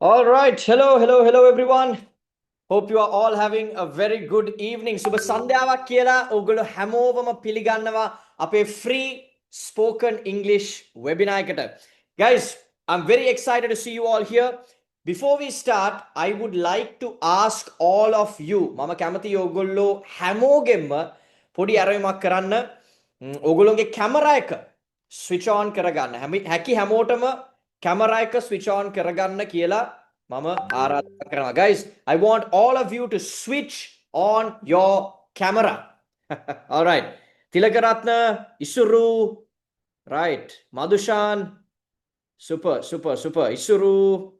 All right. Hello, everyone. Hope you are all having a very good evening. සුබ සන්ධ්‍යාවක් කියලා ඔයගොල්ලෝ හැමෝවම පිළිගන්නවා අපේ free spoken English webinar එකට. Guys, I'm very excited to see you all here. Before we start, I would like to ask all of you මම කැමති ඔයගොල්ලෝ හැමෝගෙම පොඩි අරමුණක් කරන්න. ඔයගොල්ලෝගේ කැමරා එක switch on කරගන්න. හැකි හැමෝටම කැමරා එක switch on කරගන්න කියලා මම ආරාධනා කරනවා. Guys, I want all of you to switch on your camera. All right. Tilakaratna, Isuru, right. Madhushan, super. Isuru,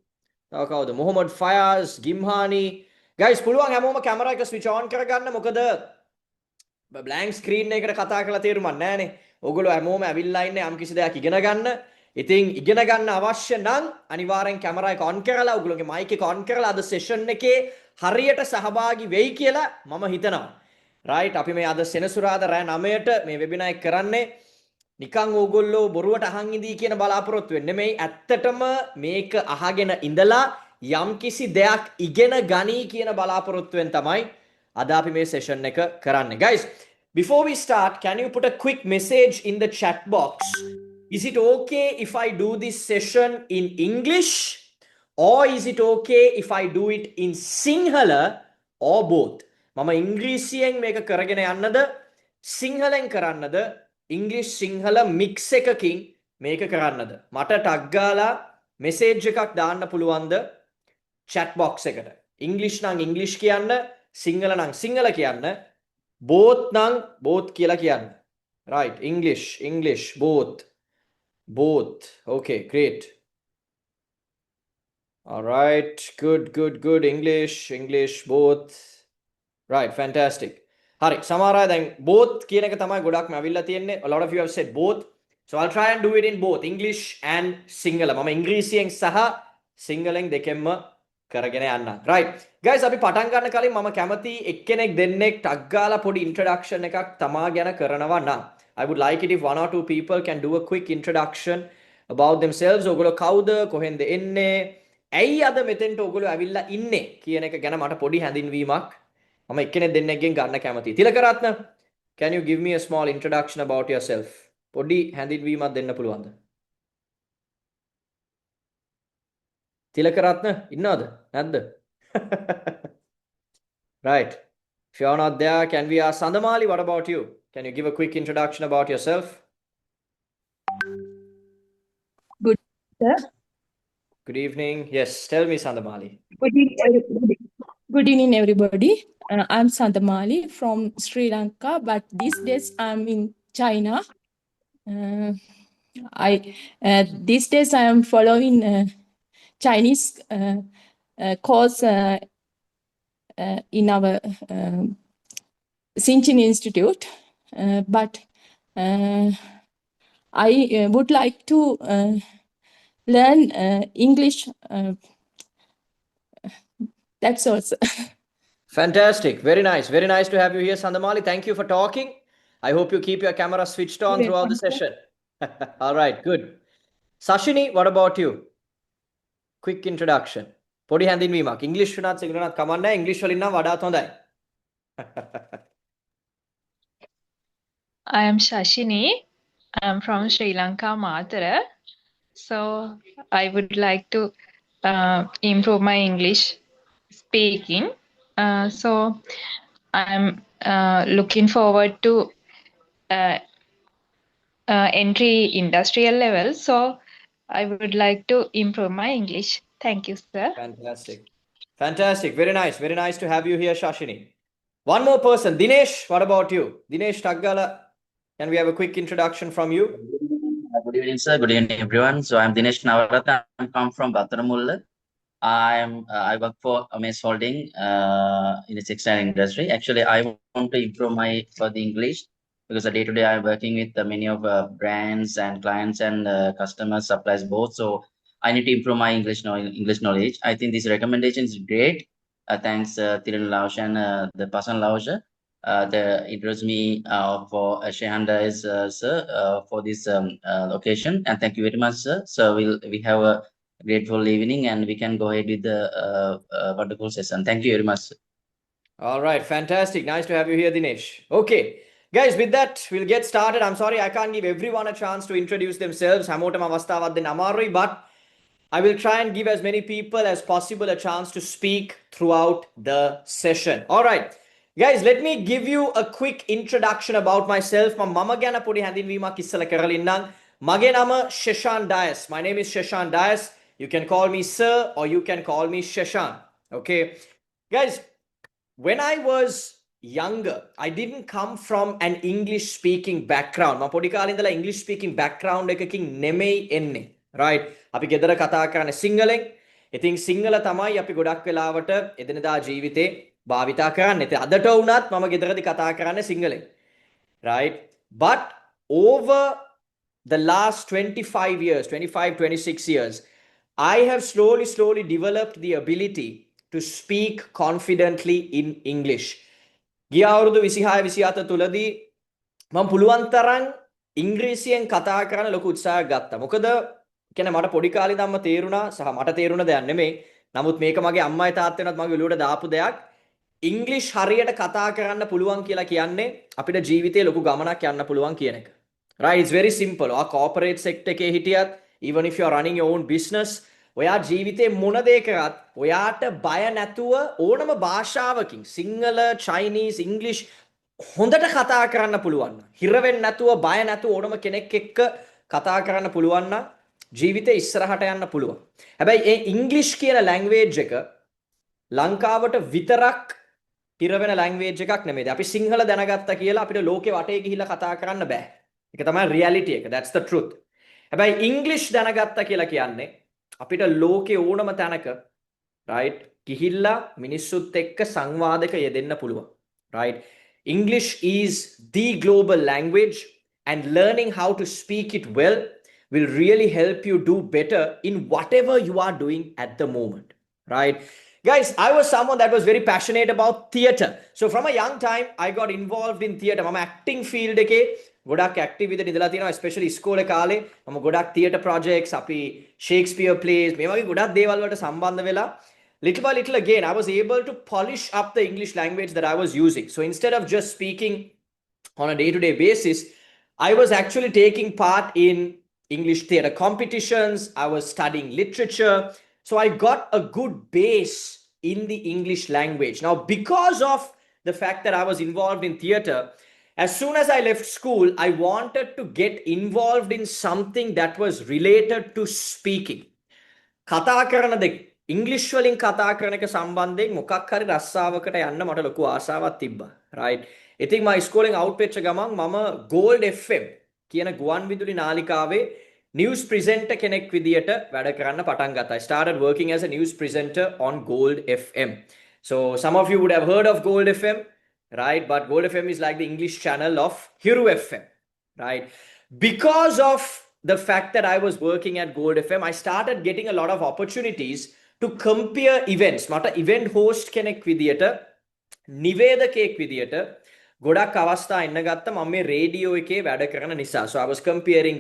the Muhammad Fayaz, Gimhani. Guys, පුළුවන් හැමෝම කැමරා එක switch on කරගන්න. මොකද blank screen එකකට කතා කරලා තේරුමක් නැහැනේ. ඔයගොල්ලෝ හැමෝම ඇවිල්ලා ඉන්නේ යම් කිසි දෙයක් ඉගෙන ගන්න. ඉතින් ඉගෙන ගන්න අවශ්‍ය නම් අනිවාර්යෙන් කැමරා එක on කරලා ඔයගොල්ලෝගේ mic එක on කරලා අද session එකේ හරියට සහභාගී වෙයි කියලා මම හිතනවා. right අපි මේ අද සෙනසුරාදා රෑ 9ට මේ webinar එක කරන්නේ නිකන් ඕගොල්ලෝ බොරුවට අහන් ඉඳී කියන බලාපොරොත්තු වෙන්නේ නෙමෙයි. ඇත්තටම මේක අහගෙන ඉඳලා යම් කිසි දෙයක් ඉගෙන ගනී කියන බලාපොරොත්තුවෙන් තමයි අද අපි මේ session එක කරන්නේ. Guys, before we start, can you put a quick message in the chat box? Is it okay if I do this session in English, or is it okay if I do it in Sinhala, or both? මම ඉංග්‍රීසියෙන් මේක කරගෙන යන්නද සිංහලෙන් කරන්නද English Sinhala mix එකකින් මේක කරන්නද? මට ටග් ගාලා message එකක් දාන්න පුළුවන්ද chat box එකට? English නම් English කියන්න, සිංහල නම් සිංහල කියන්න, both නම් both කියලා කියන්න. right, English both. Okay, great. All right, good. English both. Right, fantastic. Hari, samara then both කියන එක තමයි ගොඩක්ම අවිල්ලා තියෙන්නේ. A lot of you have said both. So I'll try and do it in both English and Sinhala. මම ඉංග්‍රීසියෙන් සහ සිංහලෙන් දෙකෙන්ම කරගෙන යන්න. Right. Guys, අපි පටන් ගන්න කලින් මම කැමති එක්කෙනෙක් දෙන්නෙක් ටග් ගාලා පොඩි introduction එකක් තමා ගැන කරනවා නම් I would like it if one or two people can do a quick introduction about themselves. ඔයගොල්ලෝ කවුද? කොහෙන්ද එන්නේ? ඇයි අද මෙතෙන්ට ඔයගොල්ලෝ ඇවිල්ලා ඉන්නේ කියන එක ගැන මට පොඩි හැඳින්වීමක් මම එක්කෙනෙක් දෙන්නෙක්ගෙන් ගන්න කැමතියි. Tilakaratne, can you give me a small introduction about yourself? පොඩි හැඳින්වීමක් දෙන්න පුළුවන්ද? තිලකරත්න ඉන්නවද? නැද්ද? Right. If you're not there, can we ask Sandamali, what about you? Can you give a quick introduction about yourself? Good, sir. Good evening. Yes, tell me, Sandamali. Good evening, everybody. I'm Sandamali from Sri Lanka, but these days I'm in China. These days I am following Chinese course in our Sinchin Institute, but I would like to learn English. That's all, sir. Fantastic. Very nice to have you here, Sandamali. Thank you for talking. I hope you keep your camera switched on throughout the session. All right, good. Sashini, what about you? Quick introduction. පොඩි හැඳින්වීමක්. English වුණත් සිංහල වුණත් කමක් නැහැ. English වලින් නම් වඩාත් හොඳයි. I am Shashini. I am from Sri Lanka, Matara. So I would like to improve my English speaking. So I'm looking forward to entry industrial level. So I would like to improve my English. Thank you, sir. Fantastic. Very nice to have you here, Shashini. One more person. Dinesh, what about you? Dinesh Taggala, can we have a quick introduction from you? Good evening, sir. Good evening, everyone. So I'm Dinesh Navaratha. I come from Battaramulla. I work for Amaze Holding in the textile industry. Actually, I want to improve my for the English because day to day I'm working with many of brands and clients and customers, suppliers both. So I need to improve my English knowledge. I think this recommendation is great. Thanks, Thiran Lausch and the person Lausch. The introduced me for Shehanda sir for this occasion, and thank you very much, sir. So we have grateful evening, and we can go ahead with the wonderful session. Thank you very much. All right, fantastic. Nice to have you here, Dinesh. Okay, guys, with that, we'll get started. I'm sorry I can't give everyone a chance to introduce themselves. හැමෝටම අවස්ථාවක් දෙන්න අමාරුයි, but I will try and give as many people as possible a chance to speak throughout the session. All right, guys, let me give you a quick introduction about myself. මම ගැන පොඩි හැඳින්වීමක් ඉස්සලා කරලා ඉන්නම්. මගේ නම Sheshan Dias. My name is Sheshan Dias. You can call me Sir or you can call me Sheshan. Okay, guys, when I was younger, I didn't come from an English speaking background. මම පොඩි කාලේ ඉඳලා English speaking background එකකින් නෙමෙයි එන්නේ. Right? අපි ගෙදර කතා කරන්නේ සිංහලෙන්. ඉතින් සිංහල තමයි අපි ගොඩක් වෙලාවට එදිනදා ජීවිතේ භාවිතා කරන්නේ. ඉතින් අදට වුණත් මම ගෙදරදී කතා කරන්නේ සිංහලෙන්. Right? But over the last 25 years, 25, 26 years, I have slowly developed the ability to speak confidently in English. ගිය අවුරුදු 26 27 තුලදී මම පුළුවන් තරම් ඉංග්‍රීසියෙන් කතා කරන්න ලොකු උත්සාහයක් ගත්තා. මොකද කියන්නේ මට පොඩි කාලේ ඉඳන්ම තේරුණා සහ මට තේරුණ දෙයක් නෙමෙයි. නමුත් මේක මගේ අම්මයි තාත්තෙනත් මගේ ඔළුවට දාපු දෙයක්. ඉංග්‍රීසි හරියට කතා කරන්න පුළුවන් කියලා කියන්නේ අපිට ජීවිතේ ලොකු ගමනක් යන්න පුළුවන් කියන එක. Right? It's very simple. Our corporate sector එකේ හිටියත්, even if you are running your own business, ඔයා ජීවිතේ මොන දේ කරත් ඔයාට බය නැතුව ඕනම භාෂාවකින් සිංහල, චයිනීස්, ඉංග්‍රීසි හොඳට කතා කරන්න පුළුවන් නම්, හිර වෙන්නේ නැතුව බය නැතුව ඕනම කෙනෙක් එක්ක කතා කරන්න පුළුවන් නම් ජීවිතේ ඉස්සරහට යන්න පුළුවන්. හැබැයි ඒ ඉංග්‍රීසි කියන ලැන්ග්වේජ් එක ලංකාවට විතරක් හිර වෙන ලැන්ග්වේජ් එකක් නෙමෙයි. අපි සිංහල දැනගත්තා කියලා අපිට ලෝකේ වටේ ගිහිල්ලා කතා කරන්න බෑ. ඒක තමයි reality එක. That's the truth. හැබැයි ඉංග්‍රීසි දැනගත්තා කියලා කියන්නේ අපිට ලෝකේ ඕනම තැනක right ගිහිල්ලා මිනිස්සුත් එක්ක සංවාදයක යෙදෙන්න පුළුවන්. Right? English is the global language, and learning how to speak it well will really help you do better in whatever you are doing at the moment. Right? Guys, I was someone that was very passionate about theatre. So from a young time, I got involved in theatre. මම acting field එකේ ගොඩක් active විදිහට ඉඳලා තියෙනවා, especially ඉස්කෝලේ කාලේ. මම ගොඩක් theatre projects, අපි Shakespeare plays, මේ වගේ ගොඩක් දේවල් වලට සම්බන්ධ වෙලා little by little again, I was able to polish up the English language that I was using. So instead of just speaking on a day-to-day basis, I was actually taking part in English theatre competitions. I was studying literature. So I got a good base in the English language. Now, because of the fact that I was involved in theatre, as soon as I left school, I wanted to get involved in something that was related to speaking. කතා කරන දෙක ඉංග්‍රීසි වලින් කතා කරන එක සම්බන්ධයෙන් මොකක් හරි රස්සාවකට යන්න මට ලොකු ආසාවක් තිබ්බා. right? ඉතින් මම ඉස්කෝලෙන් අවුට් වෙච්ච ගමන් මම Gold FM කියන ගුවන් විදුලි නාලිකාවේ news presenter කෙනෙක් විදියට වැඩ කරන්න පටන් ගත්තා. I started working as a news presenter on Gold FM. So some of you would have heard of Gold FM, right? But Gold FM is like the English channel of Hiru FM, right? Because of the fact that I was working at Gold FM, I started getting a lot of opportunities to compare events. මට event host කෙනෙක් විදියට, නිවේදකයෙක් විදියට ගොඩක් අවස්ථා එන්න ගත්තා මම මේ රේඩියෝ එකේ වැඩ කරන නිසා. So I was comparing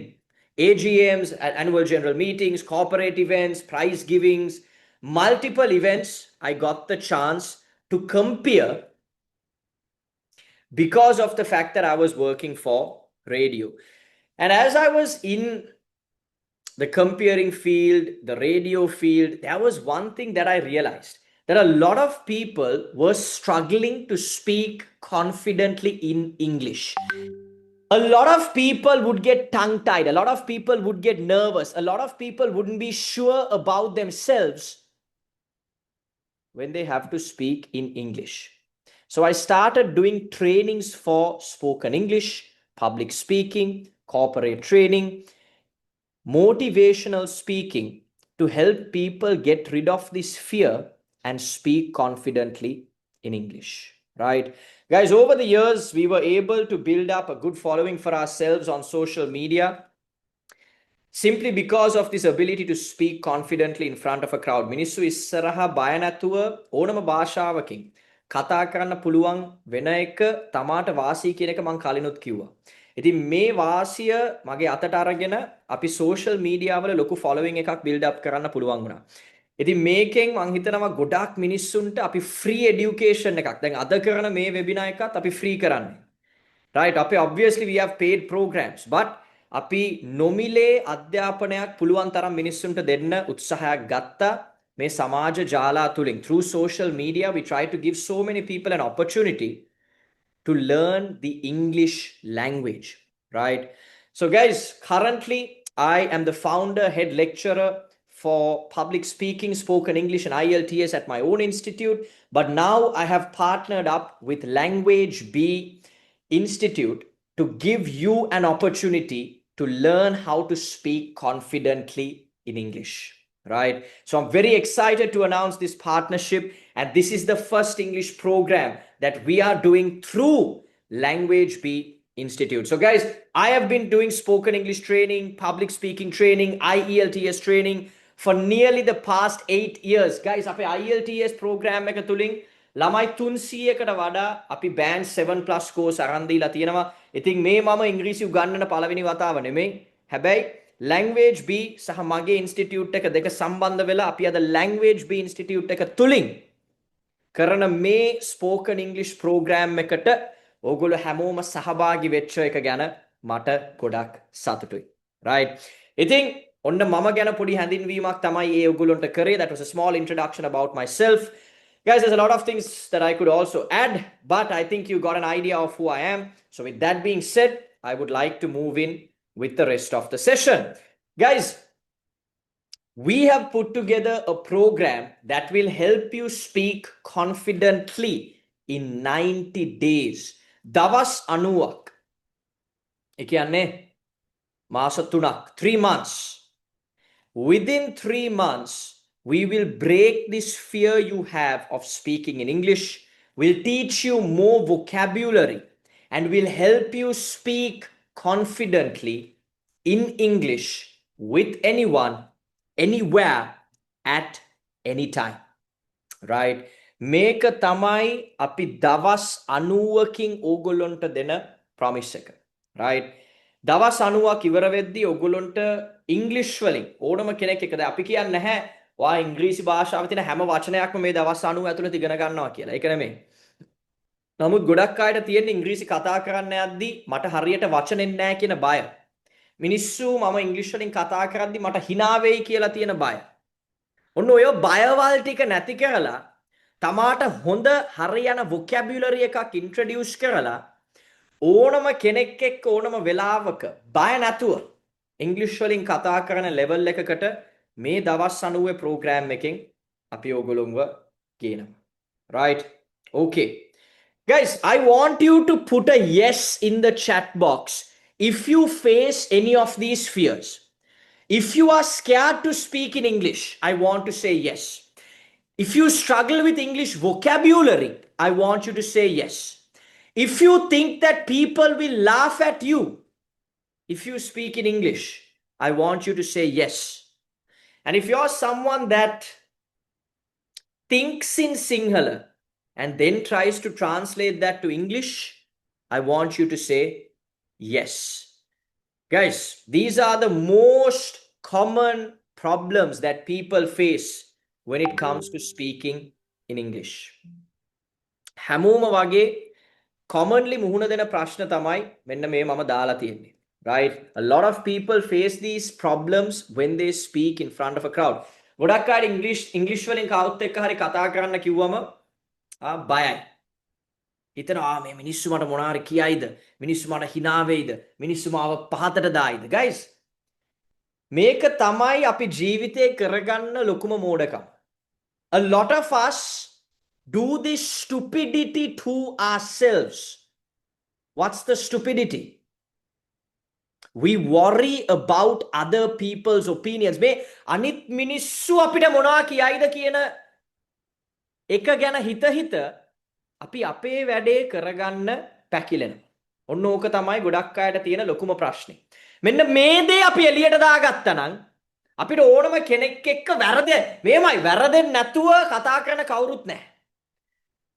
AGMs, annual general meetings, corporate events, prize givings, multiple events. I got the chance to compare because of the fact that I was working for radio. And as I was in the comparing field, the radio field, there was one thing that I realized, that a lot of people were struggling to speak confidently in English. A lot of people would get tongue-tied. A lot of people would get nervous. A lot of people wouldn't be sure about themselves when they have to speak in English. So I started doing trainings for spoken English, public speaking, corporate training, motivational speaking, to help people get rid of this fear and speak confidently in English. Right? Guys, over the years, we were able to build up a good following for ourselves on social media simply because of this ability to speak confidently in front of a crowd. මිනිස්සු ඉස්සරහා බය නැතුව ඕනම භාෂාවකින් කතා කරන්න පුළුවන් වෙන එක තමාට වාසි කියන එක මම කලිනුත් කිව්වා. ඉතින් මේ වාසිය මගේ අතට අරගෙන අපි social media වල ලොකු following එකක් build up කරන්න පුළුවන් වුණා. ඉතින් මේකෙන් මං හිතනවා ගොඩාක් මිනිස්සුන්ට අපි free education එකක් දැන් අද කරන මේ webinar එකත් අපි free කරන්නේ. Right? අපි obviously we have paid programs but අපි නොමිලේ අධ්‍යාපනයක් පුළුවන් තරම් මිනිස්සුන්ට දෙන්න උත්සාහයක් ගත්තා. මේ සමාජ ජාලා තුලින් through social media we try to give so many people an opportunity to learn the English language, right? So guys, currently I am the founder, head lecturer for public speaking, spoken English and IELTS at my own institute. But now I have partnered up with Language B Institute to give you an opportunity to learn how to speak confidently in English, right? So I'm very excited to announce this partnership, and this is the first English program that we are doing through Language B Institute. So guys, I have been doing spoken English training, public speaking training, IELTS training for nearly the past 8 years. Guys, අපේ IELTS program එක තුලින් ළමයි 300කට වඩා අපි band 7 plus course අරන් දීලා තියෙනවා. ඉතින් මේ මම ඉංග්‍රීසි උගන්වන පළවෙනි වතාව නෙමෙයි. හැබැයි Language B සහ මගේ ඉන්ස්ටිටියුට් එක දෙක සම්බන්ධ වෙලා අපි අද Language B ඉන්ස්ටිටියුට් එක තුලින් කරන මේ spoken English program එකට ඕගොල්ලෝ හැමෝම සහභාගී වෙච්ච එක ගැන මට ගොඩක් සතුටුයි. right? ඉතින් ඔන්න මම ගැන පොඩි හැඳින්වීමක් තමයි ඒ ඔයගොල්ලන්ට කරේ. That was a small introduction about myself. Guys, there's a lot of things that I could also add, but I think you got an idea of who I am. So with that being said, I would like to move in with the rest of the session. Guys, we have put together a program that will help you speak confidently in 90 days. දවස් 90ක්. ඒ කියන්නේ මාස 3ක්, 3 months. Within 3 months, we will break this fear you have of speaking in English. We'll teach you more vocabulary and we'll help you speak confidently in English with anyone, anywhere, at any time. Right? මේක තමයි අපි දවස් 90කින් ඕගොල්ලොන්ට දෙන promise එක. Right? දවස් 90ක් ඉවර වෙද්දී ඕගොල්ලොන්ට ඉංග්‍රීසි වලින් ඕනම කෙනෙක් එක්ක දැන් අපි කියන්නේ නැහැ වා ඉංග්‍රීසි භාෂාවේ තියෙන හැම වචනයක්ම මේ දවස් 90 ඇතුළත ඉගෙන ගන්නවා කියලා. ඒක නෙමෙයි. නමුත් ගොඩක් අයට තියෙන ඉංග්‍රීසි කතා කරන්න යද්දී මට හරියට වචන එන්නේ නැහැ කියන බය. මිනිස්සු මම ඉංග්‍රීසි වලින් කතා කරද්දී මට hina වෙයි කියලා තියෙන බය. ඔන්න ඔය බයවල් ටික නැති කරලා තමාට හොඳ හරියන vocabulary එකක් introduce කරලා ඕනම කෙනෙක් එක්ක ඕනම වෙලාවක බය නැතුව ඉංග්‍රීසි වලින් කතා කරන level එකකට මේ දවස් 90 program එකෙන් අපි ඕගොල්ලොන්ව ගේනවා. Right? Okay. Guys, I want you to put a yes in the chat box if you face any of these fears. If you are scared to speak in English, I want to say yes. If you struggle with English vocabulary, I want you to say yes. If you think that people will laugh at you if you speak in English, I want you to say yes. And if you're someone that thinks in Sinhala and then tries to translate that to English, I want you to say yes. Guys, these are the most common problems that people face when it comes to speaking in English. හැමෝම වගේ commonly මුහුණ දෙන ප්‍රශ්න තමයි මෙන්න මේ මම දාලා තියෙන්නේ. Right? A lot of people face these problems when they speak in front of a crowd. ගොඩක් අය ඉංග්‍රීසි වලින් කවුරුත් එක්ක හරි කතා කරන්න කිව්වම බයයි. හිතනවා මේ මිනිස්සු මට මොනාරි කියයිද? මිනිස්සු මට hina වෙයිද? මිනිස්සු මාව පහතට දායිද? Guys, මේක තමයි අපි ජීවිතේ කරගන්න ලොකුම මෝඩකම. A lot of us do this stupidity to ourselves. What's the stupidity? We worry about other people's opinions. මේ අනිත් මිනිස්සු අපිට මොනවා කියයිද කියන එක ගැන හිත අපි අපේ වැඩේ කරගන්න පැකිලෙනවා. ඔන්න ඕක තමයි ගොඩක් අයට තියෙන ලොකුම ප්‍රශ්නේ. මෙන්න මේ දේ අපි එළියට දාගත්තා නම් අපිට ඕනම කෙනෙක් එක්ක මේමයි වැරදෙන්නේ නැතුව කතා කරන කවුරුත් නැහැ.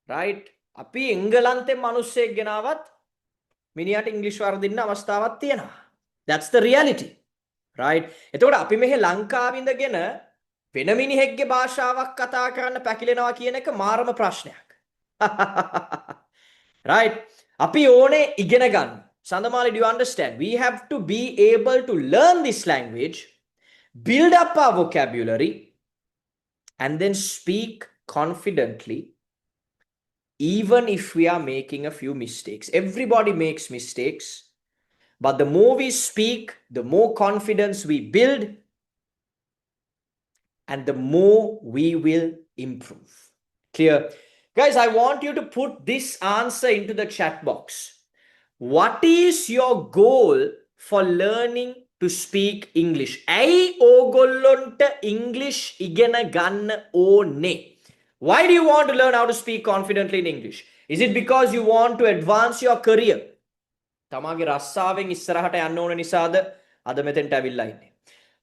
right? අපි එංගලන්තේ මිනිස්සෙක් ගෙනාවත් මිනිහට ඉංග්‍රීසි වර්ධින්න අවස්ථාවක් තියෙනවා. That's the reality. Right? එතකොට අපි මෙහි ලංකාවේ ඉඳගෙන වෙන මිනිහෙක්ගේ භාෂාවක් කතා කරන්න පැකිලෙනවා කියන එක මාරම ප්‍රශ්නයක්. Right? අපි ඕනේ ඉගෙන ගන්න. Sandamali, do you understand? We have to be able to learn this language, build up our vocabulary, and then speak confidently, even if we are making a few mistakes. Everybody makes mistakes, but the more we speak, the more confidence we build, and the more we will improve. Clear? Guys, I want you to put this answer into the chat box. What is your goal for learning to speak English? ඇයි ඕගොල්ලොන්ට English ඉගෙන ගන්න ඕනේ? Why do you want to learn how to speak confidently in English? Is it because you want to advance your career? තමාගේ රස්සාවෙන් ඉස්සරහට යන්න ඕන නිසාද අද මෙතෙන්ට ඇවිල්ලා ඉන්නේ?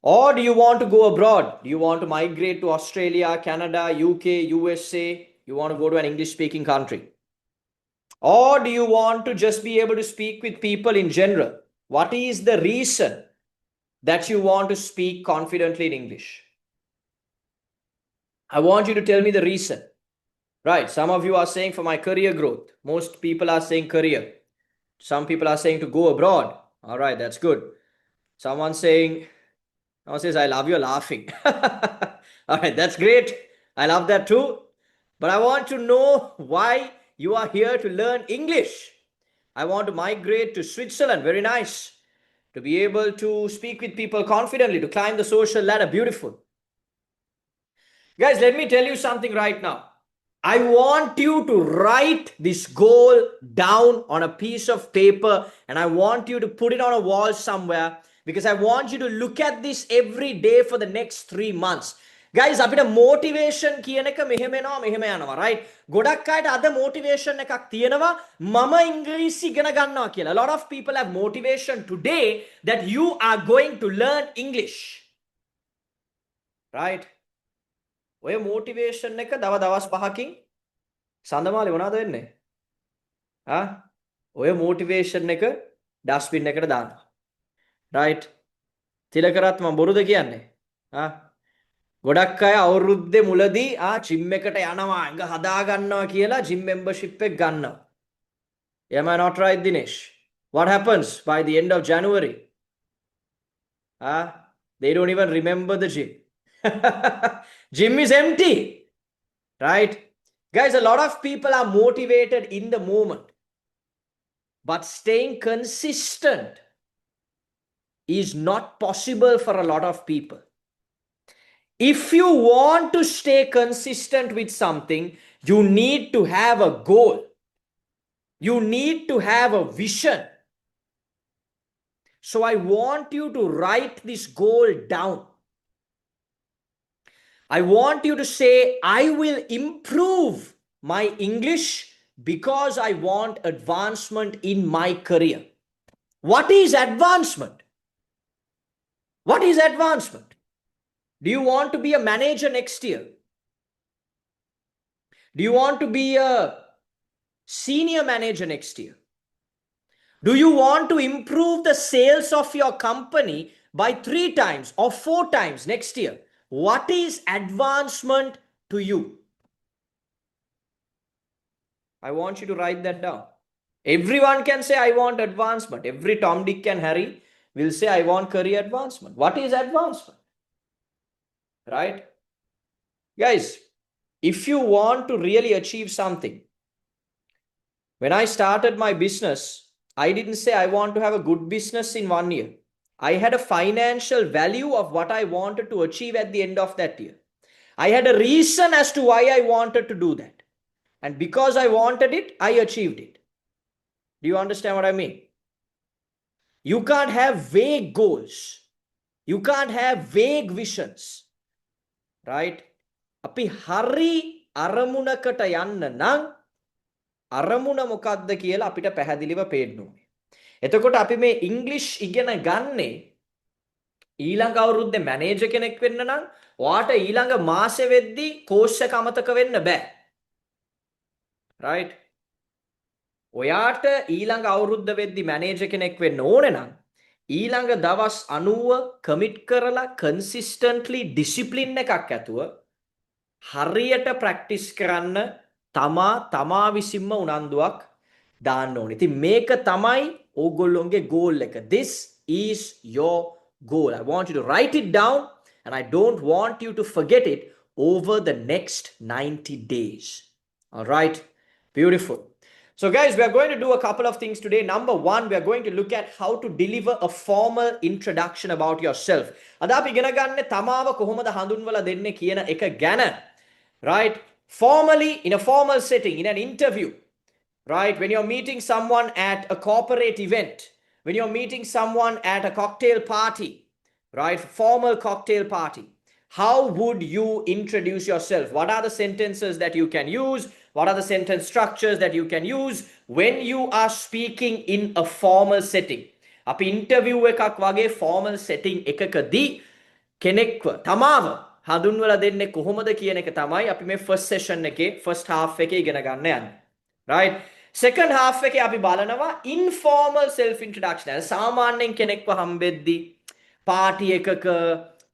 Or do you want to go abroad? Do you want to migrate to Australia, Canada, UK, USA? You want to go to an English speaking country? Or do you want to just be able to speak with people in general? What is the reason that you want to speak confidently in English? I want you to tell me the reason. Right, some of you are saying for my career growth. Most people are saying career. Some people are saying to go abroad. All right, that's good. Someone says, I love your laughing. All right, that's great. I love that too. But I want to know why you are here to learn English. I want to migrate to Switzerland. Very nice. To be able to speak with people confidently, to climb the social ladder. Beautiful. Guys, let me tell you something right now. I want you to write this goal down on a piece of paper, and I want you to put it on a wall somewhere, because I want you to look at this every day for the next 3 months. Guys, අපිට motivation කියන එක මෙහෙම එනවා මෙහෙම යනවා, right? ගොඩක් අයට අද motivation එකක් තියෙනවා මම ඉංග්‍රීසි ඉගෙන ගන්නවා කියලා. A lot of people have motivation today that you are going to learn English. Right? ඔය motivation එක දවස් 5කින් සඳමාලි මොනවද වෙන්නේ? ඔය motivation එක dustbin එකට දානවා. Right? තිලකරත් මම බොරුද කියන්නේ? ගොඩක් අය අවුරුද්දේ මුලදී ජිම් එකට යනවා අඟ හදා ගන්නවා කියලා ජිම් membership එක ගන්නවා. Am I not right, Dinesh? What happens by the end of January? They don't even remember the gym. Gym is empty. Right? Guys, a lot of people are motivated in the moment, but staying consistent is not possible for a lot of people. If you want to stay consistent with something, you need to have a goal. You need to have a vision. So I want you to write this goal down. I want you to say, I will improve my English because I want advancement in my career. What is advancement? What is advancement? Do you want to be a manager next year? Do you want to be a senior manager next year? Do you want to improve the sales of your company by 3 times or 4 times next year? What is advancement to you? I want you to write that down. Everyone can say, I want advancement. Every Tom, Dick and Harry will say, I want career advancement. What is advancement? Right? Guys, if you want to really achieve something, when I started my business, I didn't say I want to have a good business in 1 year. I had a financial value of what I wanted to achieve at the end of that year. I had a reason as to why I wanted to do that. And because I wanted it, I achieved it. Do you understand what I mean? You can't have vague goals. You can't have vague visions. Right? අපි හරි අරමුණකට යන්න නම් අරමුණ මොකක්ද කියලා අපිට පැහැදිලිව පේන්න ඕනේ. එතකොට අපි මේ ඉංග්‍රීසි ඉගෙන ගන්නේ ඊළඟ අවුරුද්දේ මැනේජර් කෙනෙක් වෙන්න නම් ඔයාට ඊළඟ මාසෙ වෙද්දී කෝස් එක අමතක වෙන්න බෑ. Right? ඔයාට ඊළඟ අවුරුද්ද වෙද්දි මැනේජර් කෙනෙක් වෙන්න ඕනේ නම් ඊළඟ දවස් 90 කමිට් කරලා කන්සිස්ටන්ට්ලි ඩිසිප්ලින් එකක් ඇතුව හරියට ප්‍රැක්ටිස් කරන්න තමා විසින්ම උනන්දුවක් දාන්න ඕනේ. ඉතින් මේක තමයි ඕගොල්ලොන්ගේ goal එක. This is your goal. I want you to write it down and I don't want you to forget it over the next 90 days. All right? Beautiful. So guys, we are going to do a couple of things today. Number one, we are going to look at how to deliver a formal introduction about yourself. අද අපි ඉගෙන ගන්න තමාව කොහොමද හඳුන්වලා දෙන්නේ කියන එක ගැන. Right? Formally, in a formal setting, in an interview. Right? When you're meeting someone at a corporate event, when you're meeting someone at a cocktail party, right? Formal cocktail party. How would you introduce yourself? What are the sentences that you can use? What are the sentence structures that you can use when you are speaking in a formal setting? අපි interview එකක් වගේ formal setting එකකදී කෙනෙක්ව තමාව හඳුන්වලා දෙන්නේ කොහොමද කියන එක තමයි අපි මේ first session එකේ first half එකේ ඉගෙන ගන්න යන්නේ. Right? Second half එකේ අපි බලනවා informal self introduction. සාමාන්‍යයෙන් කෙනෙක්ව හම්බෙද්දී පාටි එකක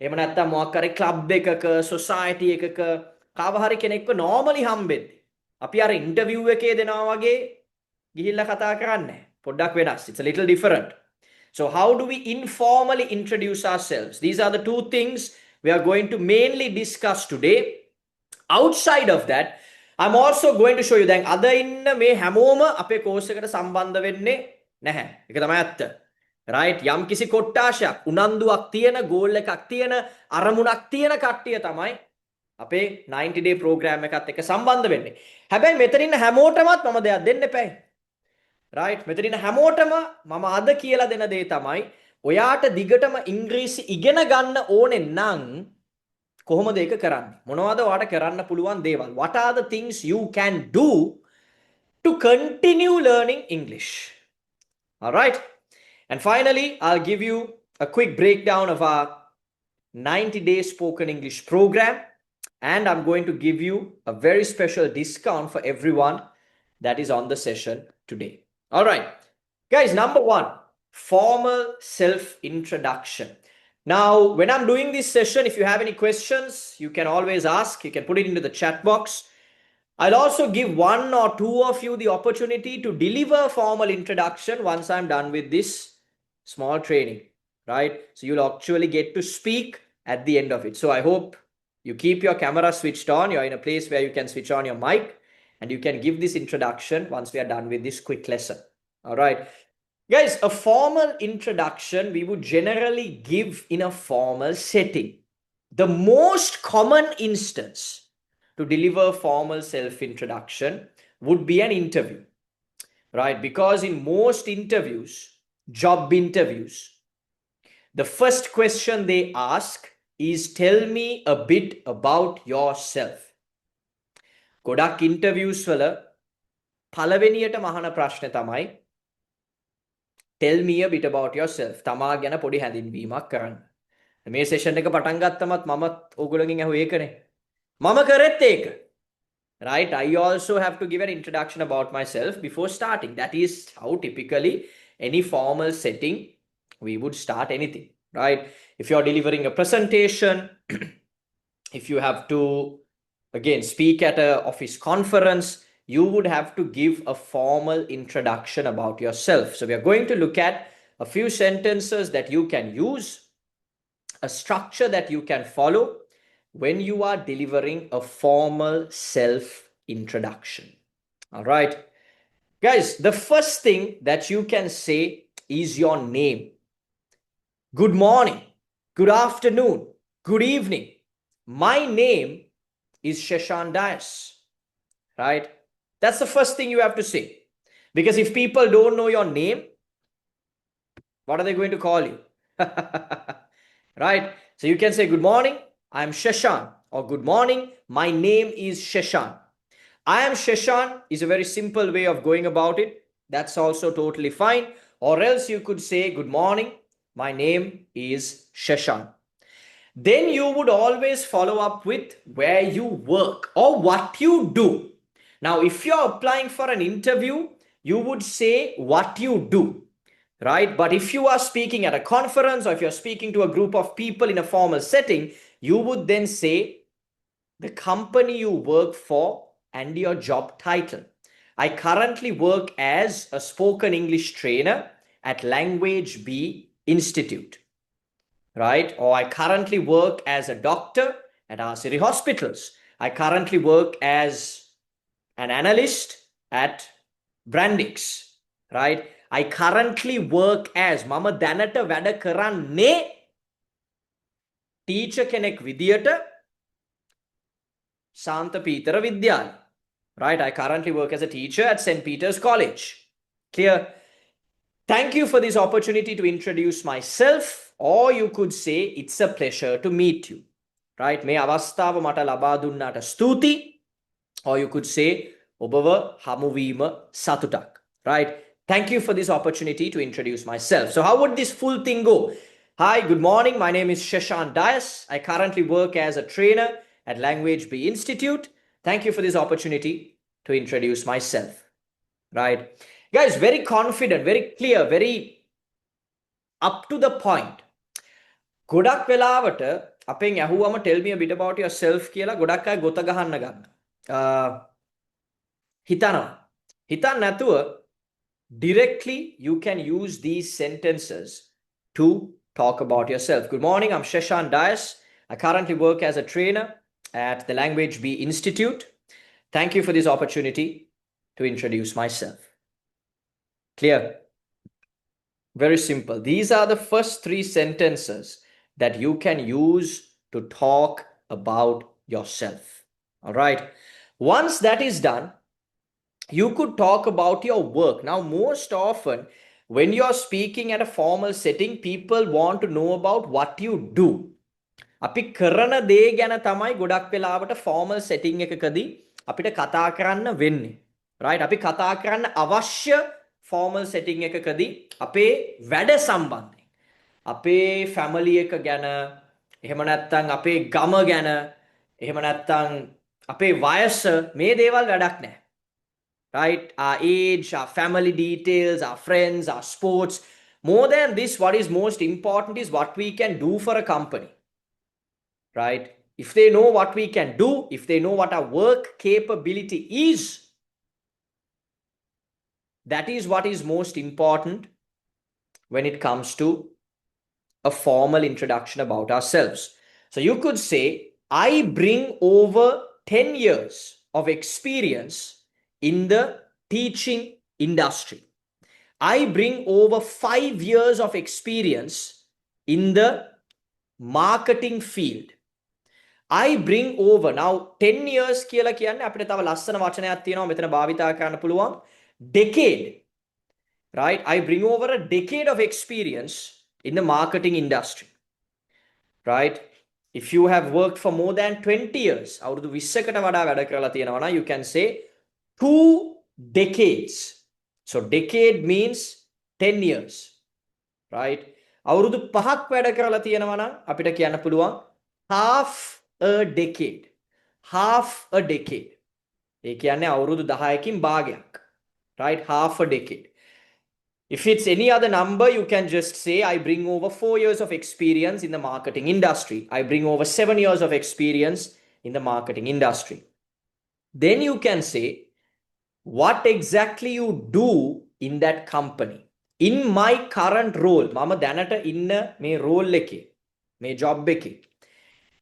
එහෙම නැත්නම් මොකක් හරි ක්ලබ් එකක society එකක කව හරි කෙනෙක්ව normally හම්බෙද්දී අපි අර interview එකේ දෙනවා වගේ ගිහිල්ලා කතා කරන්නේ පොඩ්ඩක් වෙනස්. It's a little different. So how do we informally introduce ourselves? These are the two things we are going to mainly discuss today. Outside of that, I'm also going to show you දැන් අද ඉන්න මේ හැමෝම අපේ course එකට සම්බන්ධ වෙන්නේ නැහැ. ඒක තමයි ඇත්ත. Right? යම් කිසි කොට්ටාශයක් උනන්දුවක් තියෙන, goal එකක් තියෙන, අරමුණක් තියෙන කට්ටිය තමයි අපේ 90 day program එකත් එක්ක සම්බන්ධ වෙන්නේ. හැබැයි මෙතන ඉන්න හැමෝටමත් මම දෙයක් දෙන්න එපා. Right? මෙතන ඉන්න හැමෝටම මම අද කියලා දෙන දේ තමයි ඔයාට දිගටම ඉංග්‍රීසි ඉගෙන ගන්න ඕනේ නම් කොහොමද ඒක කරන්නේ? මොනවද ඔයාට කරන්න පුළුවන් දේවල්? What are the things you can do to continue learning English? All right? And finally, I'll give you a quick breakdown of our 90 day spoken English program. And I'm going to give you a very special discount for everyone that is on the session today. All right. Guys, number one, formal self-introduction. Now, when I'm doing this session, if you have any questions, you can always ask. You can put it into the chat box. I'll also give one or two of you the opportunity to deliver a formal introduction once I'm done with this small training, right? So you'll actually get to speak at the end of it. So I hope you keep your camera switched on. You're in a place where you can switch on your mic and you can give this introduction once we are done with this quick lesson. All right. Guys, a formal introduction we would generally give in a formal setting. The most common instance to deliver formal self-introduction would be an interview, right? Because in most interviews, job interviews, the first question they ask is tell me a bit about yourself. ගොඩක් interviews වල පළවෙනියට මහන ප්‍රශ්නේ තමයි tell me a bit about yourself. තමා ගැන පොඩි හැඳින්වීමක් කරන්න. මේ session එක පටන් ගත්තමත් මමත් ඕගොල්ලෝගෙන් අහුව ඒකනේ. මම කරෙත් ඒක. Right? I also have to give an introduction about myself before starting. That is how typically any formal setting we would start anything. Right? If you're delivering a presentation, if you have to, again, speak at an office conference, you would have to give a formal introduction about yourself. So we are going to look at a few sentences that you can use, a structure that you can follow when you are delivering a formal self-introduction. All right. Guys, the first thing that you can say is your name. Good morning, good afternoon, good evening. My name is Shashan Dias, right? That's the first thing you have to say. Because if people don't know your name, what are they going to call you? Right? So you can say, good morning, I'm Shashan. Or good morning, my name is Shashan. I am Shashan is a very simple way of going about it. That's also totally fine. Or else you could say, good morning, my name is Shashan. Then you would always follow up with where you work or what you do. Now, if you're applying for an interview, you would say what you do, right? But if you are speaking at a conference or if you're speaking to a group of people in a formal setting, you would then say the company you work for and your job title. I currently work as a spoken English trainer at Language B Institute, right? Or I currently work as a doctor at our city hospitals. I currently work as an analyst at Brandix, right? I currently work as මම දැනට වැඩ කරන්නේ teacher කෙනෙක් විදියට සාන්ත පීතර විද්‍යාලය, right? I currently work as a teacher at St. Peter's College. Clear? Thank you for this opportunity to introduce myself, or you could say it's a pleasure to meet you, right? මේ අවස්ථාව මට ලබා දුන්නාට ස්තුති, or you could say ඔබව හමුවීම සතුටක්, right? Thank you for this opportunity to introduce myself. So how would this full thing go? Hi, good morning. My name is Shashank Dias. I currently work as a trainer at Language B Institute. Thank you for this opportunity to introduce myself, right? Guys, very confident, very clear, very up to the point. ගොඩක් වෙලාවට අපෙන් ඇහුවම tell me a bit about yourself කියලා ගොඩක් අය ගොත ගහන්න ගන්න. හිතන්න නැතුව directly you can use these sentences to talk about yourself. Good morning, I'm Shashank Dias. I currently work as a trainer at the Language B Institute. Thank you for this opportunity to introduce myself. Clear? Very simple. These are the first 3 sentences that you can use to talk about yourself. All right. Once that is done, you could talk about your work. Now, most often, when you're speaking at a formal setting, people want to know about what you do. අපි කරන දේ ගැන තමයි ගොඩක් වෙලාවට formal setting එකකදී අපිට කතා කරන්න වෙන්නේ. right? අපි කතා කරන්න අවශ්‍ය formal setting එකකදී අපේ වැඩ සම්බන්ධයෙන්, අපේ family එක ගැන, එහෙම නැත්නම් අපේ ගම ගැන, එහෙම නැත්නම් අපේ වයස, මේ දේවල් වැඩක් නැහැ. right? Our age, our family details, our friends, our sports. More than this, what is most important is what we can do for a company, right? If they know what we can do, if they know what our work capability is, that is what is most important when it comes to a formal introduction about ourselves. So you could say, I bring over 10 years of experience in the teaching industry. I bring over 5 years of experience in the marketing field. I bring over, now 10 years කියලා කියන්නේ අපිට තව ලස්සන වචනයක් තියෙනවා මෙතන භාවිතා කරන්න පුළුවන්, decade, right? I bring over a decade of experience in the marketing industry, right? If you have worked for more than 20 years, අවුරුදු 20කට වඩා වැඩ කරලා තියෙනවා නම්, you can say 2 decades. So decade means 10 years, right? අවුරුදු 5ක් වැඩ කරලා තියෙනවා නම් අපිට කියන්න පුළුවන් half a decade. Half a decade. ඒ කියන්නේ අවුරුදු 10කින් භාගයක්, right? Half a decade. If it's any other number, you can just say, I bring over 4 years of experience in the marketing industry. I bring over 7 years of experience in the marketing industry. Then you can say, what exactly you do in that company. In my current role, mama danata inna me role leke, me job beke.